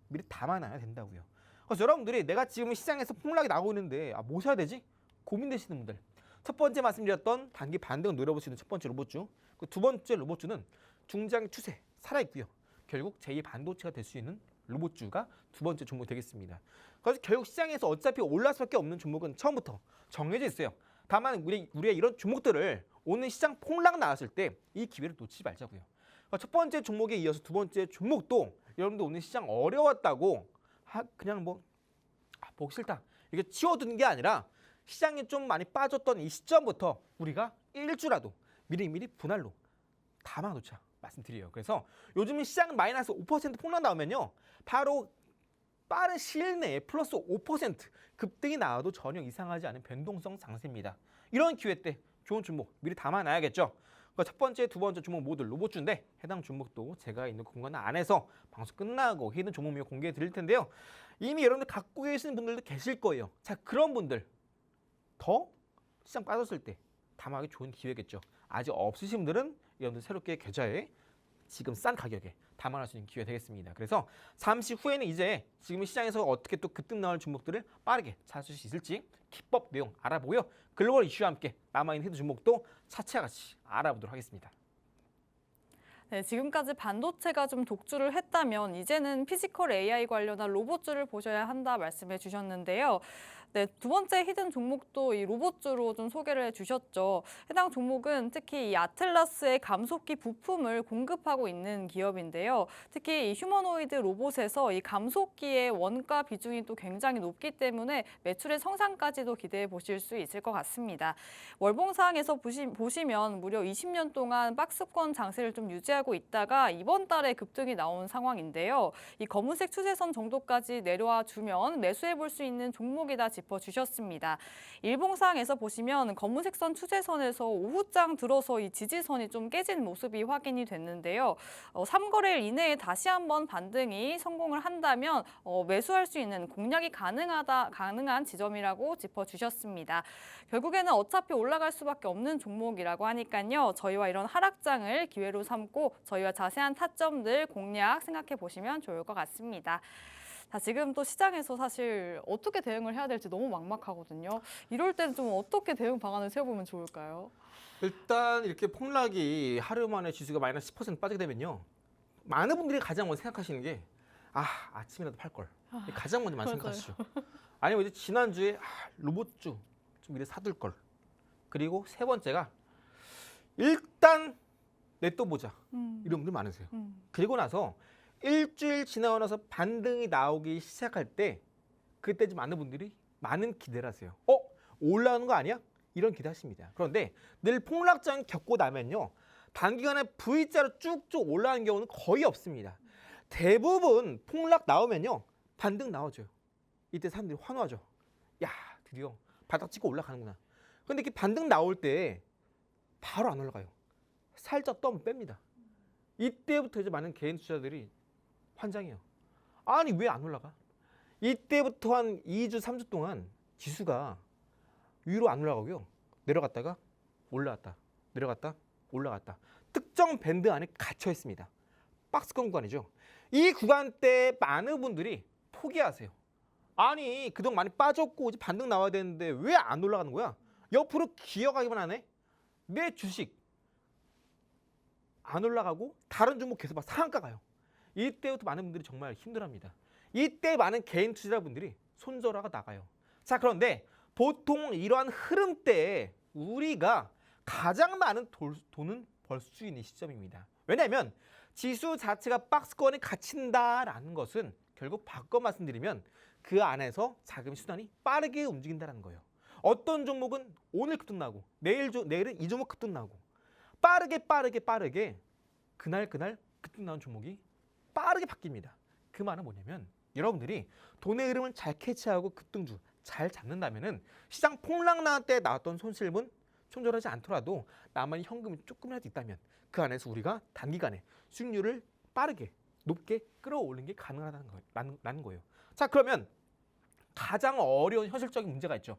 미리 담아놔야 된다고요. 그래서 여러분들이 내가 지금 시장에서 폭락이 나오고 있는데 뭐 사야 되지? 고민되시는 분들. 첫 번째 말씀드렸던 단기 반등을 노려볼 수 있는 첫 번째 로봇주. 그 두 번째 로봇주는 중장기 추세 살아있고요. 결국 제2 반도체가 될 수 있는 로봇주가 두 번째 종목이 되겠습니다. 그래서 결국 시장에서 어차피 올라갈 수밖에 없는 종목은 처음부터 정해져 있어요. 다만 우리가 이런 종목들을 오늘 시장 폭락 나왔을 때 이 기회를 놓치지 말자고요. 첫 번째 종목에 이어서 두 번째 종목도 여러분들 오늘 시장 어려웠다고 그냥 보기 싫다 이렇게 치워두는 게 아니라 시장이 좀 많이 빠졌던 이 시점부터 우리가 일주라도 미리미리 분할로 담아놓자 말씀드려요. 그래서 요즘 시장 마이너스 5% 폭락 나오면요. 바로 빠른 시일 내에 플러스 5% 급등이 나와도 전혀 이상하지 않은 변동성 상세입니다. 이런 기회 때 좋은 종목 미리 담아놔야겠죠. 첫 번째, 두 번째 종목 모두 로봇주인데 해당 종목도 제가 있는 공간 안에서 방송 끝나고 있는 종목명 공개해 드릴 텐데요. 이미 여러분들 갖고 계시는 분들도 계실 거예요. 자, 그런 분들 더 시장 빠졌을 때 담아하기 좋은 기회겠죠. 아직 없으신 분들은 여러분들 새롭게 계좌에 지금 싼 가격에 담아할 수 있는 기회 되겠습니다. 그래서 잠시 후에는 이제 지금 시장에서 어떻게 또 급등 나올 종목들을 빠르게 찾을 수 있을지 기법 내용 알아보고요. 글로벌 이슈와 함께 남아있는 헤드 종목도 차차 같이 알아보도록 하겠습니다. 네, 지금까지 반도체가 좀 독주를 했다면 이제는 피지컬 AI 관련한 로봇주를 보셔야 한다 말씀해 주셨는데요. 네, 두 번째 히든 종목도 이 로봇주로 좀 소개를 해주셨죠. 해당 종목은 특히 이 아틀라스의 감속기 부품을 공급하고 있는 기업인데요. 특히 이 휴머노이드 로봇에서 이 감속기의 원가 비중이 또 굉장히 높기 때문에 매출의 성장까지도 기대해 보실 수 있을 것 같습니다. 월봉상에서 보시면 무려 20년 동안 박스권 장세를 좀 유지하고 있다가 이번 달에 급등이 나온 상황인데요. 이 검은색 추세선 정도까지 내려와 주면 매수해 볼 수 있는 종목이다 짚어주셨습니다. 일봉상에서 보시면 검은색 선 추세선에서 오후장 들어서 이 지지선이 좀 깨진 모습이 확인이 됐는데요. 3거래일 이내에 다시 한번 반등이 성공을 한다면 매수할 수 있는 공략이 가능한 지점이라고 짚어주셨습니다. 결국에는 어차피 올라갈 수밖에 없는 종목이라고 하니까요. 저희와 이런 하락장을 기회로 삼고 저희와 자세한 타점들 공략 생각해 보시면 좋을 것 같습니다. 자, 지금 또 시장에서 사실 어떻게 대응을 해야 될지 너무 막막하거든요. 이럴 때는 좀 어떻게 대응 방안을 세워보면 좋을까요? 일단 이렇게 폭락이 하루 만에 지수가 마이너스 10% 빠지게 되면요. 많은 분들이 가장 먼저 생각하시는 게 아침이라도 팔 걸. 가장 먼저 많이 생각하시죠. 아니면 이제 지난주에 로봇주 좀 이래 사둘 걸. 그리고 세 번째가 일단 냅둬 보자. 이런 분들 많으세요. 그리고 나서 일주일 지나고 나서 반등이 나오기 시작할 때 그때 좀 많은 분들이 많은 기대를 하세요. 올라오는 거 아니야? 이런 기대하십니다. 그런데 늘 폭락장 겪고 나면요. 단기간에 V자로 쭉쭉 올라가는 경우는 거의 없습니다. 대부분 폭락 나오면요. 반등 나와줘요. 이때 사람들이 환호하죠. 야, 드디어 바닥 찍고 올라가는구나. 근데 이렇게 반등 나올 때 바로 안 올라가요. 살짝 떠면 뺍니다. 이때부터 이제 많은 개인 투자들이 환장해요. 아니 왜 안 올라가? 이때부터 한 2주, 3주 동안 지수가 위로 안 올라가고요. 내려갔다가 올라갔다. 내려갔다. 올라갔다. 특정 밴드 안에 갇혀 있습니다. 박스권 구간이죠. 이 구간 때 많은 분들이 포기하세요. 아니 그동안 많이 빠졌고 이제 반등 나와야 되는데 왜 안 올라가는 거야? 옆으로 기어가기만 하네. 내 주식 안 올라가고 다른 종목 계속 막 상한가 가요. 이때부터 많은 분들이 정말 힘들어합니다. 이때 많은 개인 투자자분들이 손절하가 나가요. 자, 그런데 보통 이러한 흐름 때에 우리가 가장 많은 돈은 벌 수 있는 시점입니다. 왜냐하면 지수 자체가 박스권에 갇힌다라는 것은 결국 바꿔 말씀드리면 그 안에서 자금 순환이 빠르게 움직인다는 거예요. 어떤 종목은 오늘 급등나고 내일은 이 종목 급등나고 빠르게 그날 급등 나온 종목이 빠르게 바뀝니다. 그 말은 뭐냐면 여러분들이 돈의 흐름을 잘 캐치하고 급등주 잘 잡는다면은 시장 폭락 나올 때 나왔던 손실분 손절하지 않더라도 남아있는 현금이 조금이라도 있다면 그 안에서 우리가 단기간에 수익률을 빠르게 높게 끌어올리는 게 가능하다는 거예요. 자, 그러면 가장 어려운 현실적인 문제가 있죠.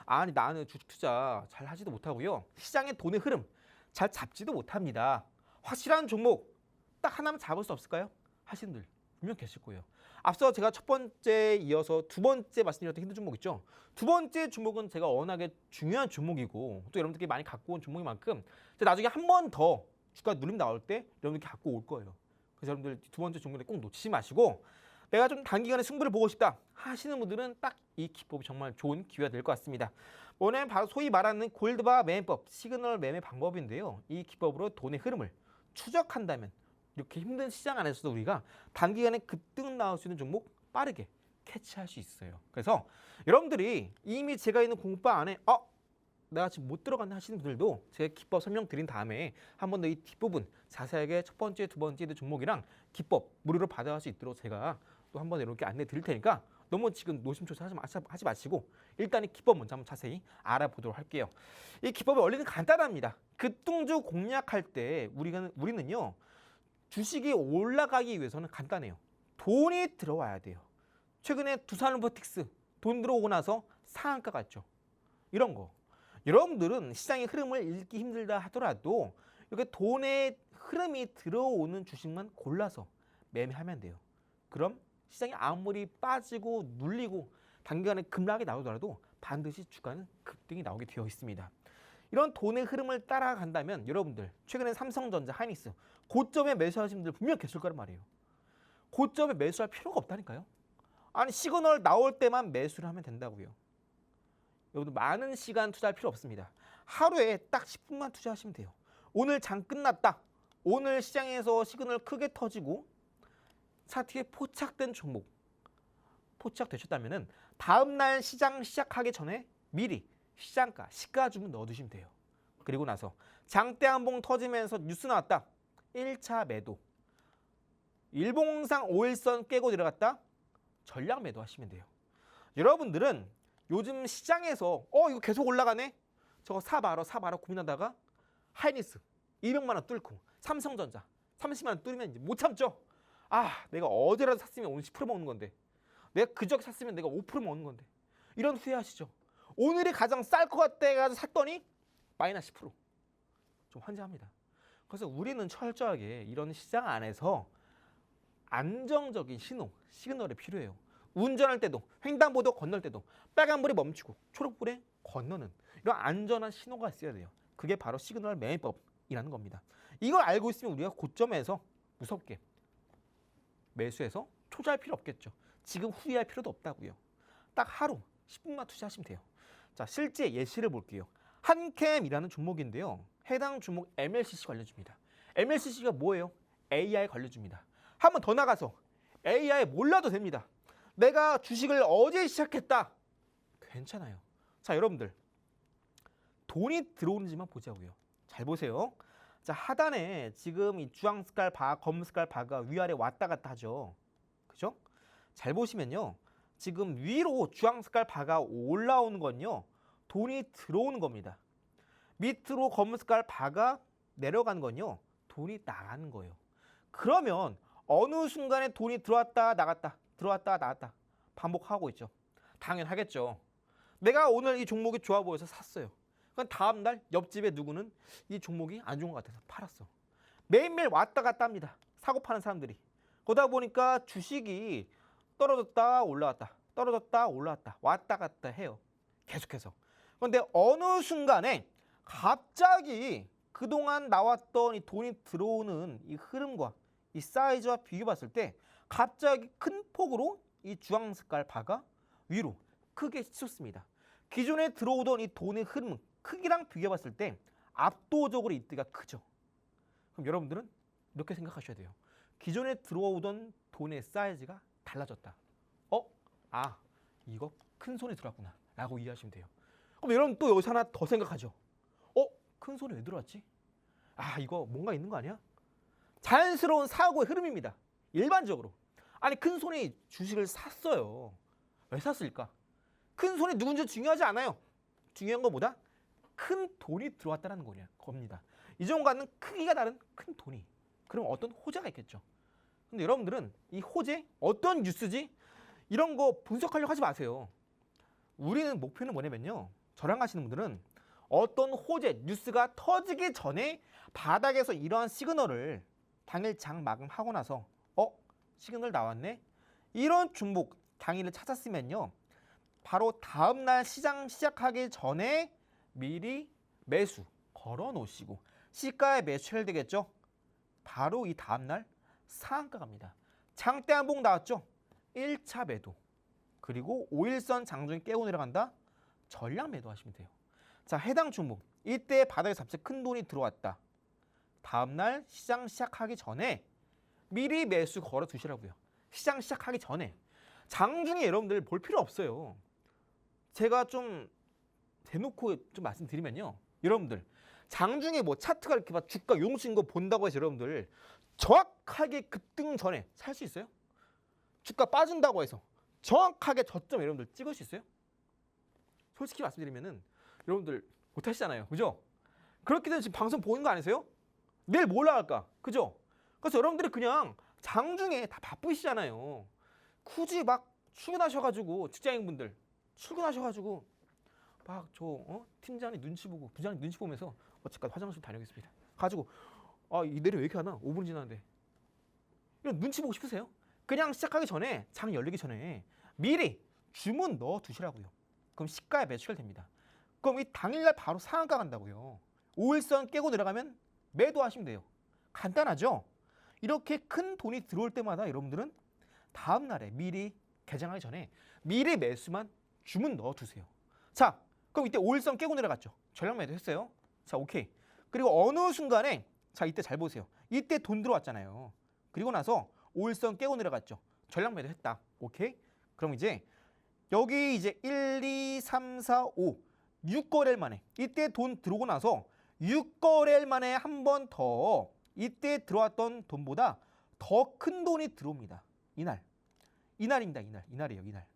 아니 나는 주식 투자 잘 하지도 못하고요. 시장의 돈의 흐름 잘 잡지도 못합니다. 확실한 종목 딱 하나만 잡을 수 없을까요? 하시는 분들 분명 계실 거예요. 앞서 제가 첫 번째 이어서 두 번째 말씀드렸던 힘든 종목 있죠. 두 번째 종목은 제가 워낙에 중요한 종목이고 또 여러분들께 많이 갖고 온 종목인 만큼 나중에 한 번 더 주가 누림 나올 때 여러분들께 갖고 올 거예요. 그래서 여러분들 두 번째 종목을 꼭 놓치지 마시고 내가 좀 단기간에 승부를 보고 싶다 하시는 분들은 딱 이 기법이 정말 좋은 기회가 될 것 같습니다. 뭐냐면 바로 소위 말하는 골드바 매매법, 시그널 매매 방법인데요. 이 기법으로 돈의 흐름을 추적한다면 이렇게 힘든 시장 안에서도 우리가 단기간에 급등 나올 수 있는 종목 빠르게 캐치할 수 있어요. 그래서 여러분들이 이미 제가 있는 공부방 안에 내가 지금 못 들어간다 하시는 분들도 제가 기법 설명드린 다음에 한 번 더 이 뒷부분 자세하게 첫 번째, 두 번째 종목이랑 기법 무료로 받아갈 수 있도록 제가 또 한 번 이렇게 안내 드릴 테니까 너무 지금 노심초사 하지 마시고 일단 이 기법 먼저 한번 자세히 알아보도록 할게요. 이 기법의 원리는 간단합니다. 급등주 공략할 때 우리는요. 주식이 올라가기 위해서는 간단해요. 돈이 들어와야 돼요. 최근에 두산로보틱스 돈 들어오고 나서 상한가 갔죠. 이런 거. 여러분들은 시장의 흐름을 읽기 힘들다 하더라도 이렇게 돈의 흐름이 들어오는 주식만 골라서 매매하면 돼요. 그럼 시장이 아무리 빠지고 눌리고 단기간에 급락이 나오더라도 반드시 주가는 급등이 나오게 되어 있습니다. 이런 돈의 흐름을 따라간다면 여러분들 최근에 삼성전자, 하이닉스 고점에 매수하신 분들 분명 계실 거란 말이에요. 고점에 매수할 필요가 없다니까요. 아니 시그널 나올 때만 매수를 하면 된다고요. 여러분들 많은 시간 투자할 필요 없습니다. 하루에 딱 10분만 투자하시면 돼요. 오늘 장 끝났다. 오늘 시장에서 시그널 크게 터지고 차트에 포착된 종목 포착되셨다면 다음날 시장 시작하기 전에 미리 시장가, 시가 주문 넣어두시면 돼요. 그리고 나서 장대 한 봉 터지면서 뉴스 나왔다. 1차 매도. 일봉상 5일선 깨고 내려갔다. 전량 매도하시면 돼요. 여러분들은 요즘 시장에서 이거 계속 올라가네? 저거 사봐라 고민하다가 하이닉스 200만 원 뚫고 삼성전자 30만 원 뚫으면 이제 못 참죠. 내가 어제라도 샀으면 오늘 10% 먹는 건데 내가 그저께 샀으면 내가 5% 먹는 건데 이런 후회하시죠. 오늘이 가장 쌀 것 같다 해가지고 샀더니 마이너스 10%. 좀 환장합니다. 그래서 우리는 철저하게 이런 시장 안에서 안정적인 시그널이 필요해요. 운전할 때도 횡단보도 건널 때도 빨간불에 멈추고 초록불에 건너는 이런 안전한 신호가 있어야 돼요. 그게 바로 시그널 매매법이라는 겁니다. 이걸 알고 있으면 우리가 고점에서 무섭게 매수해서 투자할 필요 없겠죠. 지금 후회할 필요도 없다고요. 딱 하루 10분만 투자하시면 돼요. 자, 실제 예시를 볼게요. 한캠이라는 종목인데요. 해당 종목 MLCC 관련주입니다. MLCC가 뭐예요? AI 관련주입니다. 한 번 더 나가서 AI 몰라도 됩니다. 내가 주식을 어제 시작했다. 괜찮아요. 자, 여러분들 돈이 들어오는지만 보자고요. 잘 보세요. 자, 하단에 지금 이 주황 색깔 바, 검은 색깔 바가 위아래 왔다 갔다 하죠. 그죠? 잘 보시면요. 지금 위로 주황 색깔 바가 올라오는 건요. 돈이 들어오는 겁니다. 밑으로 검은 색깔 바가 내려가는 건요. 돈이 나가는 거예요. 그러면 어느 순간에 돈이 들어왔다 나갔다 들어왔다 나갔다 반복하고 있죠. 당연하겠죠. 내가 오늘 이 종목이 좋아 보여서 샀어요. 그럼 다음날 옆집에 누구는 이 종목이 안 좋은 것 같아서 팔았어. 매일매일 왔다 갔다 합니다. 사고 파는 사람들이. 그러다 보니까 주식이 떨어졌다 올라왔다 떨어졌다 올라왔다 왔다 갔다 해요. 계속해서. 그런데 어느 순간에 갑자기 그동안 나왔던 이 돈이 들어오는 이 흐름과 이 사이즈와 비교 봤을 때 갑자기 큰 폭으로 이 주황 색깔 바가 위로 크게 치솟습니다. 기존에 들어오던 이 돈의 흐름 크기랑 비교 봤을 때 압도적으로 이때가 크죠. 그럼 여러분들은 이렇게 생각하셔야 돼요. 기존에 들어오던 돈의 사이즈가 달라졌다. 이거 큰 손이 들어왔구나 라고 이해하시면 돼요. 그럼 여러분 또 여기서 하나 더 생각하죠. 큰 손이 왜 들어왔지? 이거 뭔가 있는 거 아니야? 자연스러운 사고의 흐름입니다. 일반적으로. 아니 큰 손이 주식을 샀어요. 왜 샀을까? 큰 손이 누군지 중요하지 않아요. 중요한 것보다 큰 돈이 들어왔다는 겁니다. 이전과는 크기가 다른 큰 돈이. 그럼 어떤 호재가 있겠죠. 근데 여러분들은 이 호재 어떤 뉴스지? 이런 거 분석하려고 하지 마세요. 우리는 목표는 뭐냐면요. 저랑 하시는 분들은 어떤 호재, 뉴스가 터지기 전에 바닥에서 이러한 시그널을 당일 장 마감하고 나서 시그널 나왔네? 이런 종목 당일을 찾았으면요. 바로 다음날 시장 시작하기 전에 미리 매수 걸어 놓으시고 시가에 매수해야 되겠죠. 바로 이 다음날 상한가 갑니다. 장대 한 봉 나왔죠. 1차 매도. 그리고 5일선 장중에 깨고 내려간다. 전량 매도하시면 돼요. 자, 해당 종목 이때 바닥에서 갑자기 큰 돈이 들어왔다. 다음날 시장 시작하기 전에 미리 매수 걸어 두시라고요. 시장 시작하기 전에. 장중에 여러분들 볼 필요 없어요. 제가 좀 대놓고 좀 말씀드리면요. 여러분들 장중에 뭐 차트가 이렇게 막 주가 용신 거 본다고 해서 여러분들 정확하게 급등 전에 살 수 있어요? 주가 빠진다고 해서 정확하게 저점 여러분들 찍을 수 있어요? 솔직히 말씀드리면은 여러분들 못 하시잖아요. 그죠? 그렇게 되면 지금 방송 보는 거 아니세요? 내일 뭘 나갈까? 그죠? 그래서 여러분들이 그냥 장중에 다 바쁘시잖아요. 굳이 막 출근하셔가지고 직장인분들 출근하셔가지고 막 팀장님 눈치 보고 부장님 눈치 보면서 잠깐 화장실 다녀오겠습니다. 가지고 이 내려 왜 이렇게 하나? 5분 지났는데. 이런 눈치 보고 싶으세요? 그냥 시작하기 전에 장 열리기 전에 미리 주문 넣어 두시라고요. 그럼 시가에 매출됩니다. 그럼 이 당일날 바로 상한가 간다고요. 5일선 깨고 내려가면 매도하시면 돼요. 간단하죠? 이렇게 큰 돈이 들어올 때마다 여러분들은 다음 날에 미리 개장하기 전에 미리 매수만 주문 넣어 두세요. 자, 그럼 이때 5일선 깨고 내려갔죠. 전량 매도 했어요. 자, 오케이. 그리고 어느 순간에 자, 이때 잘 보세요. 이때 돈 들어왔잖아요. 그리고 나서 5일선 깨고 내려갔죠. 전량 매도 했다. 오케이? 그럼 이제 여기 이제 1, 2, 3, 4, 5 6거래일 만에 이때 돈 들어오고 나서 6거래일 만에 한 번 더 이때 들어왔던 돈보다 더 큰 돈이 들어옵니다. 이날입니다. 이날이에요. 이날.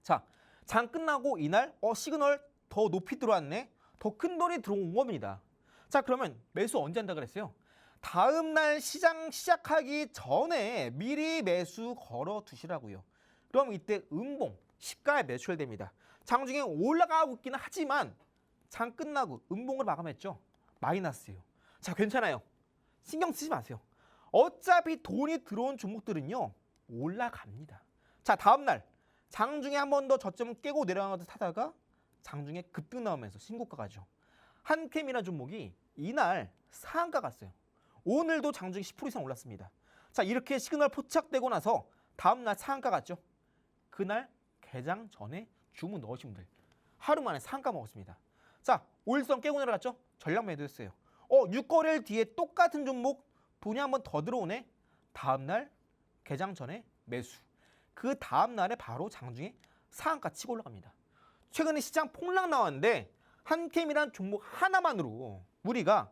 자, 장 끝나고 이날 시그널 더 높이 들어왔네. 더 큰 돈이 들어온 겁니다. 자, 그러면 매수 언제 한다 그랬어요? 다음 날 시장 시작하기 전에 미리 매수 걸어 두시라고요. 그럼 이때 음봉 시가에 매출됩니다. 장중에 올라가고 있기는 하지만 장 끝나고 음봉을 마감했죠. 마이너스예요. 자, 괜찮아요. 신경 쓰지 마세요. 어차피 돈이 들어온 종목들은요 올라갑니다. 자, 다음 날 장중에 한 번 더 저점을 깨고 내려가서 타다가 장중에 급등 나오면서 신고가 가죠. 한캠이라는 종목이 이날 상한가 갔어요. 오늘도 장중에 10% 이상 올랐습니다. 자, 이렇게 시그널 포착되고 나서 다음 날 상한가 갔죠. 그날 개장 전에 주문 넣으시면 돼요. 하루 만에 상한가 먹었습니다. 자, 5일선 깨고 내려갔죠. 전량 매도했어요. 6거래일 뒤에 똑같은 종목 돈이 한 번 더 들어오네. 다음 날 개장 전에 매수. 그 다음 날에 바로 장중에 상한가 치고 올라갑니다. 최근에 시장 폭락 나왔는데 한캠이란 종목 하나만으로 우리가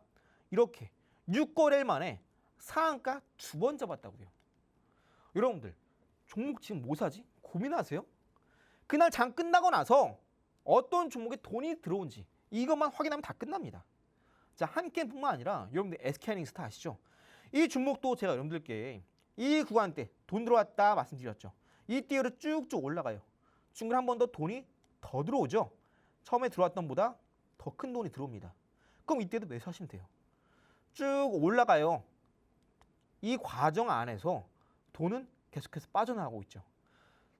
이렇게 6거래일 만에 상한가 2번 잡았다고요. 여러분들 종목 지금 뭐 사지? 고민하세요? 그날 장 끝나고 나서 어떤 종목에 돈이 들어온지 이것만 확인하면 다 끝납니다. 자, 한캠뿐만 아니라 여러분들 SK하이닉스타 아시죠? 이 종목도 제가 여러분들께 이 구간 때 돈 들어왔다 말씀드렸죠. 이때로 쭉쭉 올라가요. 중간에 한 번 더 돈이 더 들어오죠. 처음에 들어왔던 보다 더 큰 돈이 들어옵니다. 그럼 이때도 매수하시면 돼요. 쭉 올라가요. 이 과정 안에서 돈은 계속해서 빠져나가고 있죠.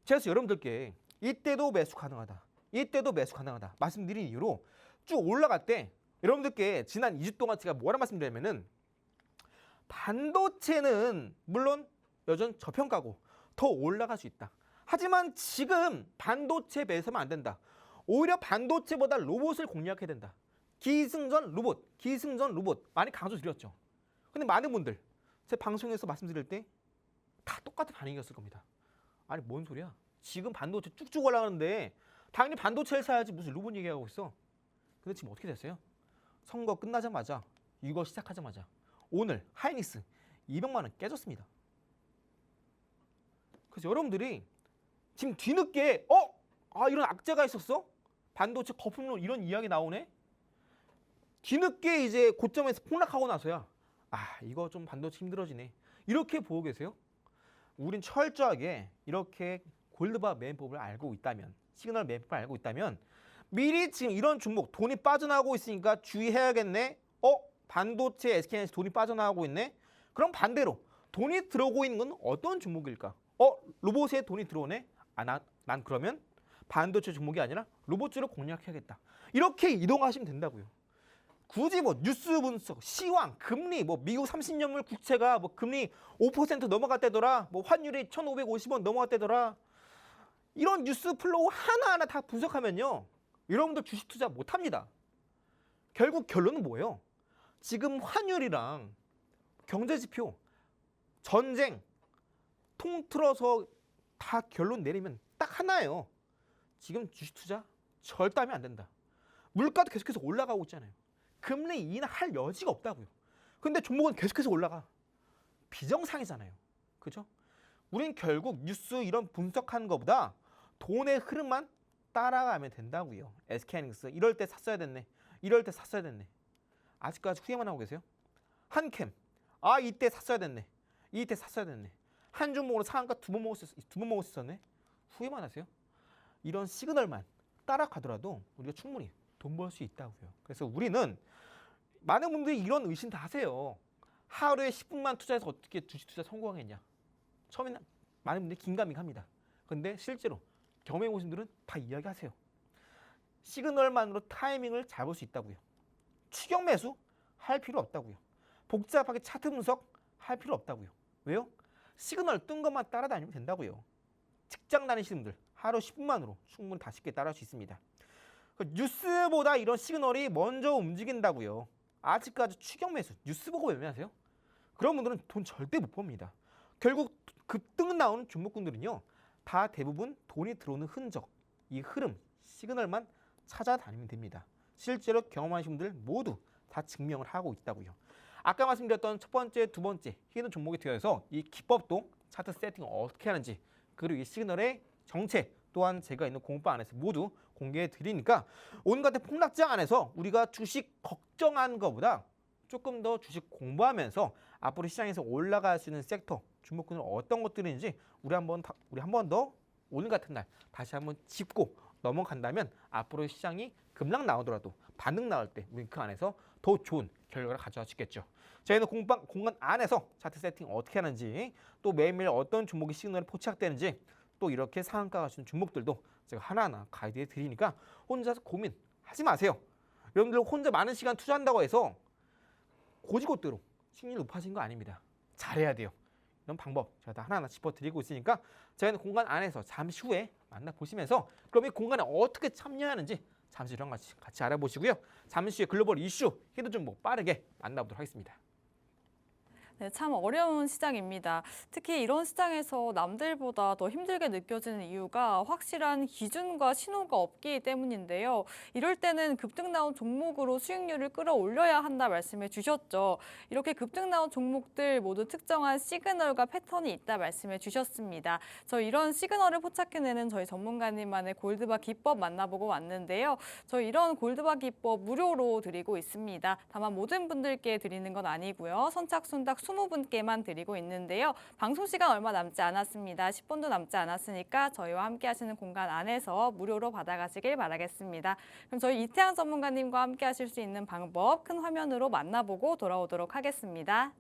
그래서 여러분들께 이때도 매수 가능하다. 이때도 매수 가능하다. 말씀드린 이유로 쭉 올라갈 때 여러분들께 지난 2주 동안 제가 뭐라 말씀드리냐면은 반도체는 물론 여전 저평가고 더 올라갈 수 있다. 하지만 지금 반도체 매수하면 안 된다. 오히려 반도체보다 로봇을 공략해야 된다. 기승전 로봇 많이 강조드렸죠. 근데 많은 분들 제 방송에서 말씀드릴 때 다 똑같은 반응이었을 겁니다. 아니 뭔 소리야? 지금 반도체 쭉쭉 올라가는데 당연히 반도체를 사야지 무슨 로봇 얘기하고 있어. 근데 지금 어떻게 됐어요? 선거 끝나자마자 이거 시작하자마자 오늘 하이닉스 200만 원 깨졌습니다. 그래서 여러분들이 지금 뒤늦게 이런 악재가 있었어? 반도체 거품론 이런 이야기 나오네? 뒤늦게 이제 고점에서 폭락하고 나서야 이거 좀 반도체 힘들어지네. 이렇게 보고 계세요? 우린 철저하게 이렇게 골드바 매매법을 알고 있다면 시그널 매매법을 알고 있다면 미리 지금 이런 종목 돈이 빠져나가고 있으니까 주의해야겠네. 반도체 SK하이닉스 돈이 빠져나가고 있네. 그럼 반대로 돈이 들어오고 있는 건 어떤 종목일까? 로봇에 돈이 들어오네. 난 그러면 반도체 종목이 아니라 로봇주를 공략해야겠다. 이렇게 이동하시면 된다고요. 굳이 뭐 뉴스 분석, 시황, 금리, 뭐 미국 30년물 국채가 뭐 금리 5% 넘어갔대더라. 뭐 환율이 1,550원 넘어갔대더라. 이런 뉴스 플로우 하나하나 다 분석하면요. 여러분들 주식 투자 못 합니다. 결국 결론은 뭐예요? 지금 환율이랑 경제 지표, 전쟁 통틀어서 다 결론 내리면 딱 하나예요. 지금 주식 투자 절대 하면 안 된다. 물가도 계속해서 올라가고 있잖아요. 금리 인하할 여지가 없다고요. 근데 종목은 계속해서 올라가. 비정상이잖아요. 그죠? 우린 결국 뉴스 이런 분석하는 것보다 돈의 흐름만 따라가면 된다고요. SK하이닉스 이럴 때 샀어야 됐네. 이럴 때 샀어야 됐네. 아직까지 후회만 하고 계세요? 한캠 이때 샀어야 됐네. 이때 샀어야 됐네. 한 종목으로 상한가 두 번 먹을 수 있었네. 후회만 하세요? 이런 시그널만 따라가더라도 우리가 충분히 돈 벌 수 있다고요. 그래서 우리는 많은 분들이 이런 의심 다 하세요. 하루에 10분만 투자해서 어떻게 주식 투자 성공하겠냐. 처음에는 많은 분들이 긴가민가합니다. 근데 실제로 경험해 보신 분들은 다 이야기하세요. 시그널만으로 타이밍을 잡을 수 있다고요. 추격 매수 할 필요 없다고요. 복잡하게 차트 분석 할 필요 없다고요. 왜요? 시그널 뜬 것만 따라다니면 된다고요. 직장 다니시는 분들 하루 10분만으로 충분히 다 쉽게 따라할 수 있습니다. 뉴스보다 이런 시그널이 먼저 움직인다고요. 아직까지 추격 매수 뉴스 보고 매매하세요? 그런 분들은 돈 절대 못 법니다. 결국 급등 나오는 종목군들은요, 다 대부분 돈이 들어오는 흔적, 이 흐름, 시그널만 찾아다니면 됩니다. 실제로 경험하신 분들 모두 다 증명을 하고 있다고요. 아까 말씀드렸던 첫 번째, 두 번째 히든 종목에 들어서 이 기법도 차트 세팅을 어떻게 하는지, 그리고 이 시그널의 정체 또한 제가 있는 공부 안에서 모두 공개해 드리니까 오늘 같은 폭락장 안에서 우리가 주식 걱정하는 것보다 조금 더 주식 공부하면서 앞으로 시장에서 올라갈 수 있는 섹터, 종목군은 어떤 것들인지 우리 한 번 더 오늘 같은 날 다시 한번 짚고 넘어간다면 앞으로 시장이 급락 나오더라도 반등 나올 때 우리 그 안에서 더 좋은 결과를 가져갈 수 있겠죠. 저희는 공간 안에서 차트 세팅 어떻게 하는지, 또 매일매일 어떤 종목이 시그널이 포착되는지, 또 이렇게 상한가 가시는 종목들도 제가 하나하나 가이드해 드리니까 혼자서 고민하지 마세요. 여러분들 혼자 많은 시간 투자한다고 해서 고지고대로 수익률 높아진 거 아닙니다. 잘해야 돼요. 이런 방법 제가 다 하나하나 짚어드리고 있으니까 저희는 공간 안에서 잠시 후에 만나보시면서 그럼 이 공간에 어떻게 참여하는지 잠시 이런 같이 알아보시고요. 잠시 후에 글로벌 이슈 히든 종목 빠르게 만나보도록 하겠습니다. 네, 참 어려운 시장입니다. 특히 이런 시장에서 남들보다 더 힘들게 느껴지는 이유가 확실한 기준과 신호가 없기 때문인데요. 이럴 때는 급등 나온 종목으로 수익률을 끌어올려야 한다 말씀해 주셨죠. 이렇게 급등 나온 종목들 모두 특정한 시그널과 패턴이 있다 말씀해 주셨습니다. 저희 이런 시그널을 포착해내는 저희 전문가님만의 골드바 기법 만나보고 왔는데요. 저희 이런 골드바 기법 무료로 드리고 있습니다. 다만 모든 분들께 드리는 건 아니고요. 선착순 딱 20분께만 드리고 있는데요. 방송 시간 얼마 남지 않았습니다. 10분도 남지 않았으니까 저희와 함께 하시는 공간 안에서 무료로 받아가시길 바라겠습니다. 그럼 저희 이태양 전문가님과 함께 하실 수 있는 방법 큰 화면으로 만나보고 돌아오도록 하겠습니다.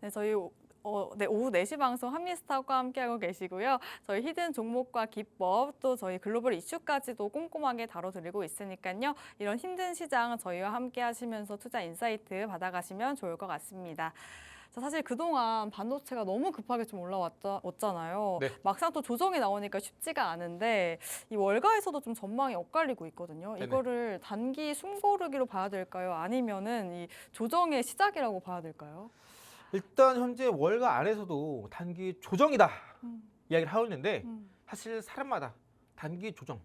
네, 저희 오후 4시 방송 한미스탁과 함께하고 계시고요. 저희 히든 종목과 기법, 또 저희 글로벌 이슈까지도 꼼꼼하게 다뤄드리고 있으니까요. 이런 힘든 시장 저희와 함께 하시면서 투자 인사이트 받아가시면 좋을 것 같습니다. 자, 사실 그동안 반도체가 너무 급하게 좀 올라왔잖아요. 네. 막상 또 조정이 나오니까 쉽지가 않은데 이 월가에서도 좀 전망이 엇갈리고 있거든요. 네네. 이거를 단기 숨고르기로 봐야 될까요? 아니면은 이 조정의 시작이라고 봐야 될까요? 일단 현재 월가 안에서도 단기 조정이다 이야기를 하고 있는데 사실 사람마다 단기 조정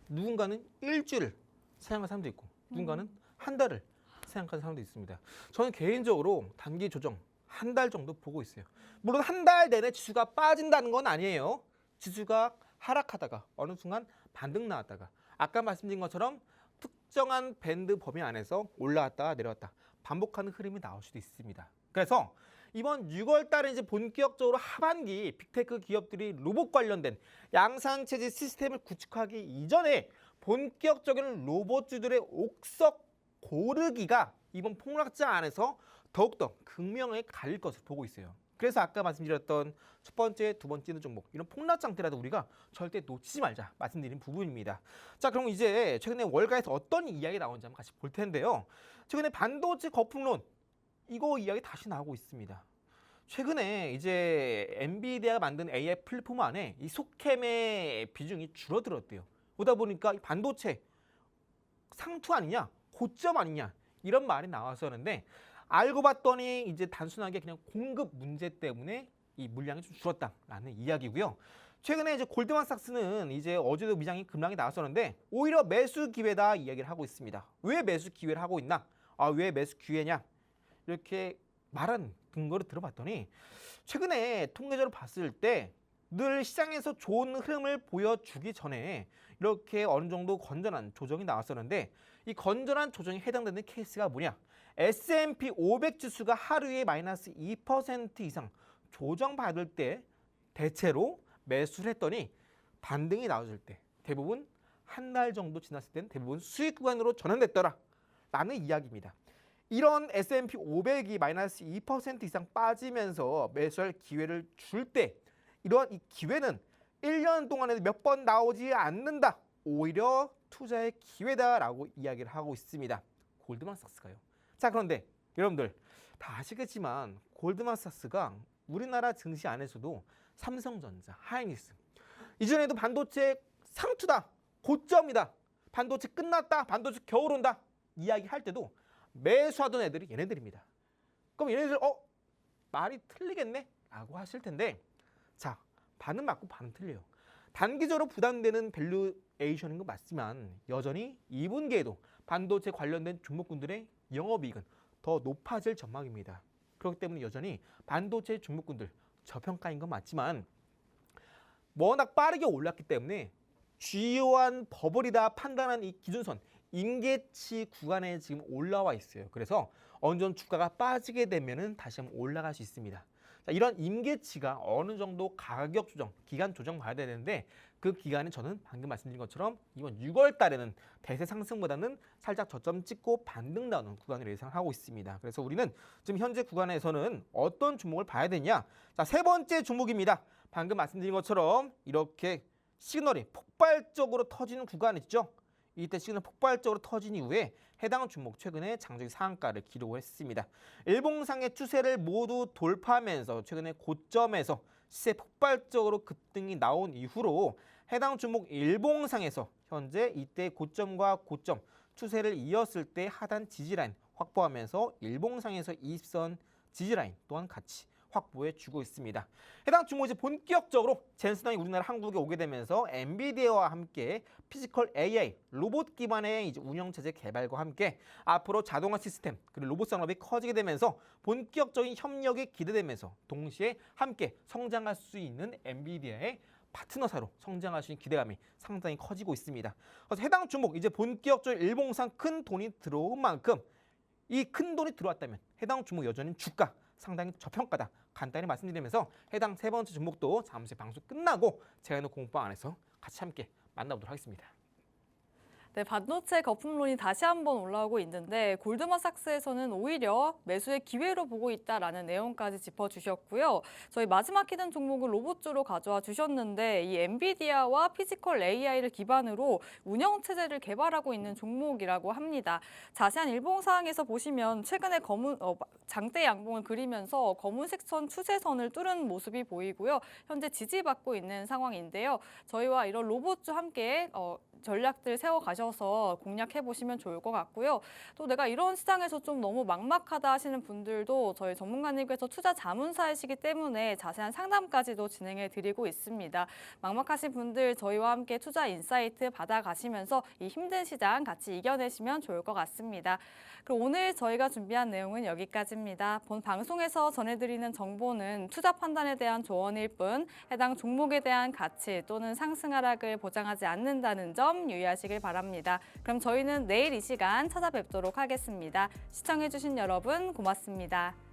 누군가는 일주일을 생각하는 사람도 있고 누군가는 한 달을 생각하는 사람도 있습니다. 저는 개인적으로 단기 조정 한 달 정도 보고 있어요. 물론 한 달 내내 지수가 빠진다는 건 아니에요. 지수가 하락하다가 어느 순간 반등 나왔다가 아까 말씀드린 것처럼 특정한 밴드 범위 안에서 올라왔다 내려왔다 반복하는 흐름이 나올 수도 있습니다. 그래서 이번 6월 달에 이제 본격적으로 하반기 빅테크 기업들이 로봇 관련된 양산체제 시스템을 구축하기 이전에 본격적인 로봇주들의 옥석 고르기가 이번 폭락장 안에서 더욱더 극명하게 갈릴 것을 보고 있어요. 그래서 아까 말씀드렸던 첫 번째, 두 번째 종목 이런 폭락장대라도 우리가 절대 놓치지 말자 말씀드린 부분입니다. 자, 그럼 이제 최근에 월가에서 어떤 이야기 나오는지 한번 같이 볼 텐데요. 최근에 반도체 거품론 이거 이야기 다시 나오고 있습니다. 최근에 이제 엔비디아가 만든 AI 플랫폼 안에 이 속캠의 비중이 줄어들었대요. 그러다 보니까 이 반도체 상투 아니냐, 고점 아니냐 이런 말이 나왔었는데 알고 봤더니 이제 단순하게 그냥 공급 문제 때문에 이 물량이 좀 줄었다라는 이야기고요. 최근에 이제 골드만삭스는 이제 어제도 미장이 급락이 나왔었는데 오히려 매수 기회다 이야기를 하고 있습니다. 왜 매수 기회를 하고 있나? 왜 매수 기회냐? 이렇게 말한 근거를 들어봤더니 최근에 통계적으로 봤을 때 늘 시장에서 좋은 흐름을 보여주기 전에 이렇게 어느 정도 건전한 조정이 나왔었는데 이 건전한 조정에 해당되는 케이스가 뭐냐? S&P 500 지수가 하루에 마이너스 2% 이상 조정받을 때 대체로 매수를 했더니 반등이 나와줄 때 대부분 한 달 정도 지났을 때는 대부분 수익 구간으로 전환됐더라 라는 이야기입니다. 이런 S&P 500이 마이너스 2% 이상 빠지면서 매수할 기회를 줄 때 이러한 이 기회는 1년 동안에도 몇 번 나오지 않는다. 오히려 투자의 기회다라고 이야기를 하고 있습니다. 골드만삭스가요. 자, 그런데 여러분들 다 아시겠지만 골드만삭스가 우리나라 증시 안에서도 삼성전자, 하이닉스 이전에도 반도체 상투다, 고점이다, 반도체 끝났다, 반도체 겨울 온다 이야기할 때도 매수하던 애들이 얘네들입니다. 그럼 얘네들 말이 틀리겠네? 라고 하실 텐데 자, 반은 맞고 반은 틀려요. 단기적으로 부담되는 밸류에이션인 건 맞지만 여전히 2분기에도 반도체 관련된 종목군들의 영업이익은 더 높아질 전망입니다. 그렇기 때문에 여전히 반도체 종목군들 저평가인 건 맞지만 워낙 빠르게 올랐기 때문에 주요한 버블이다 판단한 이 기준선 임계치 구간에 지금 올라와 있어요. 그래서 어느 정도 주가가 빠지게 되면은 다시 한번 올라갈 수 있습니다. 자, 이런 임계치가 어느 정도 가격 조정, 기간 조정 봐야 되는데 그 기간에 저는 방금 말씀드린 것처럼 이번 6월 달에는 대세 상승보다는 살짝 저점 찍고 반등 나오는 구간을 예상하고 있습니다. 그래서 우리는 지금 현재 구간에서는 어떤 종목을 봐야 되냐? 자, 세 번째 종목입니다. 방금 말씀드린 것처럼 이렇게 시그널이 폭발적으로 터지는 구간 있죠? 이때 시그널 폭발적으로 터진 이후에 해당 종목 최근에 장중에 상한가를 기록을 했습니다. 일봉상의 추세를 모두 돌파하면서 최근에 고점에서 시세 폭발적으로 급등이 나온 이후로 해당 종목 일봉상에서 현재 이때 고점과 고점 추세를 이었을 때 하단 지지라인 확보하면서 일봉상에서 20선 지지라인 또한 같이 확보해 주고 있습니다. 해당 종목이 이제 본격적으로 젠슨항이 우리나라 한국에 오게 되면서 엔비디아와 함께 피지컬 AI 로봇 기반의 이제 운영 체제 개발과 함께 앞으로 자동화 시스템 그리고 로봇 산업이 커지게 되면서 본격적인 협력이 기대되면서 동시에 함께 성장할 수 있는 엔비디아의 파트너사로 성장할 수 있는 기대감이 상당히 커지고 있습니다. 그래서 해당 종목 이제 본격적인 일봉상 큰 돈이 들어온 만큼 이 큰 돈이 들어왔다면 해당 종목 여전히 주가 상당히 저평가다. 간단히 말씀드리면서 해당 세 번째 종목도 잠시 방송 끝나고 제가 있는 공부방 안에서 같이 함께 만나보도록 하겠습니다. 네, 반도체 거품론이 다시 한번 올라오고 있는데 골드만삭스에서는 오히려 매수의 기회로 보고 있다라는 내용까지 짚어주셨고요. 저희 마지막 히든 종목은 로봇주로 가져와 주셨는데 이 엔비디아와 피지컬 AI를 기반으로 운영체제를 개발하고 있는 종목이라고 합니다. 자세한 일봉사항에서 보시면 최근에 장대 양봉을 그리면서 검은색 선 추세선을 뚫은 모습이 보이고요. 현재 지지받고 있는 상황인데요. 저희와 이런 로봇주 함께 전략들 세워가셔서 공략해보시면 좋을 것 같고요. 또 내가 이런 시장에서 좀 너무 막막하다 하시는 분들도 저희 전문가님께서 투자 자문사이시기 때문에 자세한 상담까지도 진행해드리고 있습니다. 막막하신 분들 저희와 함께 투자 인사이트 받아가시면서 이 힘든 시장 같이 이겨내시면 좋을 것 같습니다. 그럼 오늘 저희가 준비한 내용은 여기까지입니다. 본 방송에서 전해드리는 정보는 투자 판단에 대한 조언일 뿐 해당 종목에 대한 가치 또는 상승 하락을 보장하지 않는다는 점 유의하시길 바랍니다. 그럼 저희는 내일 이 시간 찾아뵙도록 하겠습니다. 시청해주신 여러분 고맙습니다.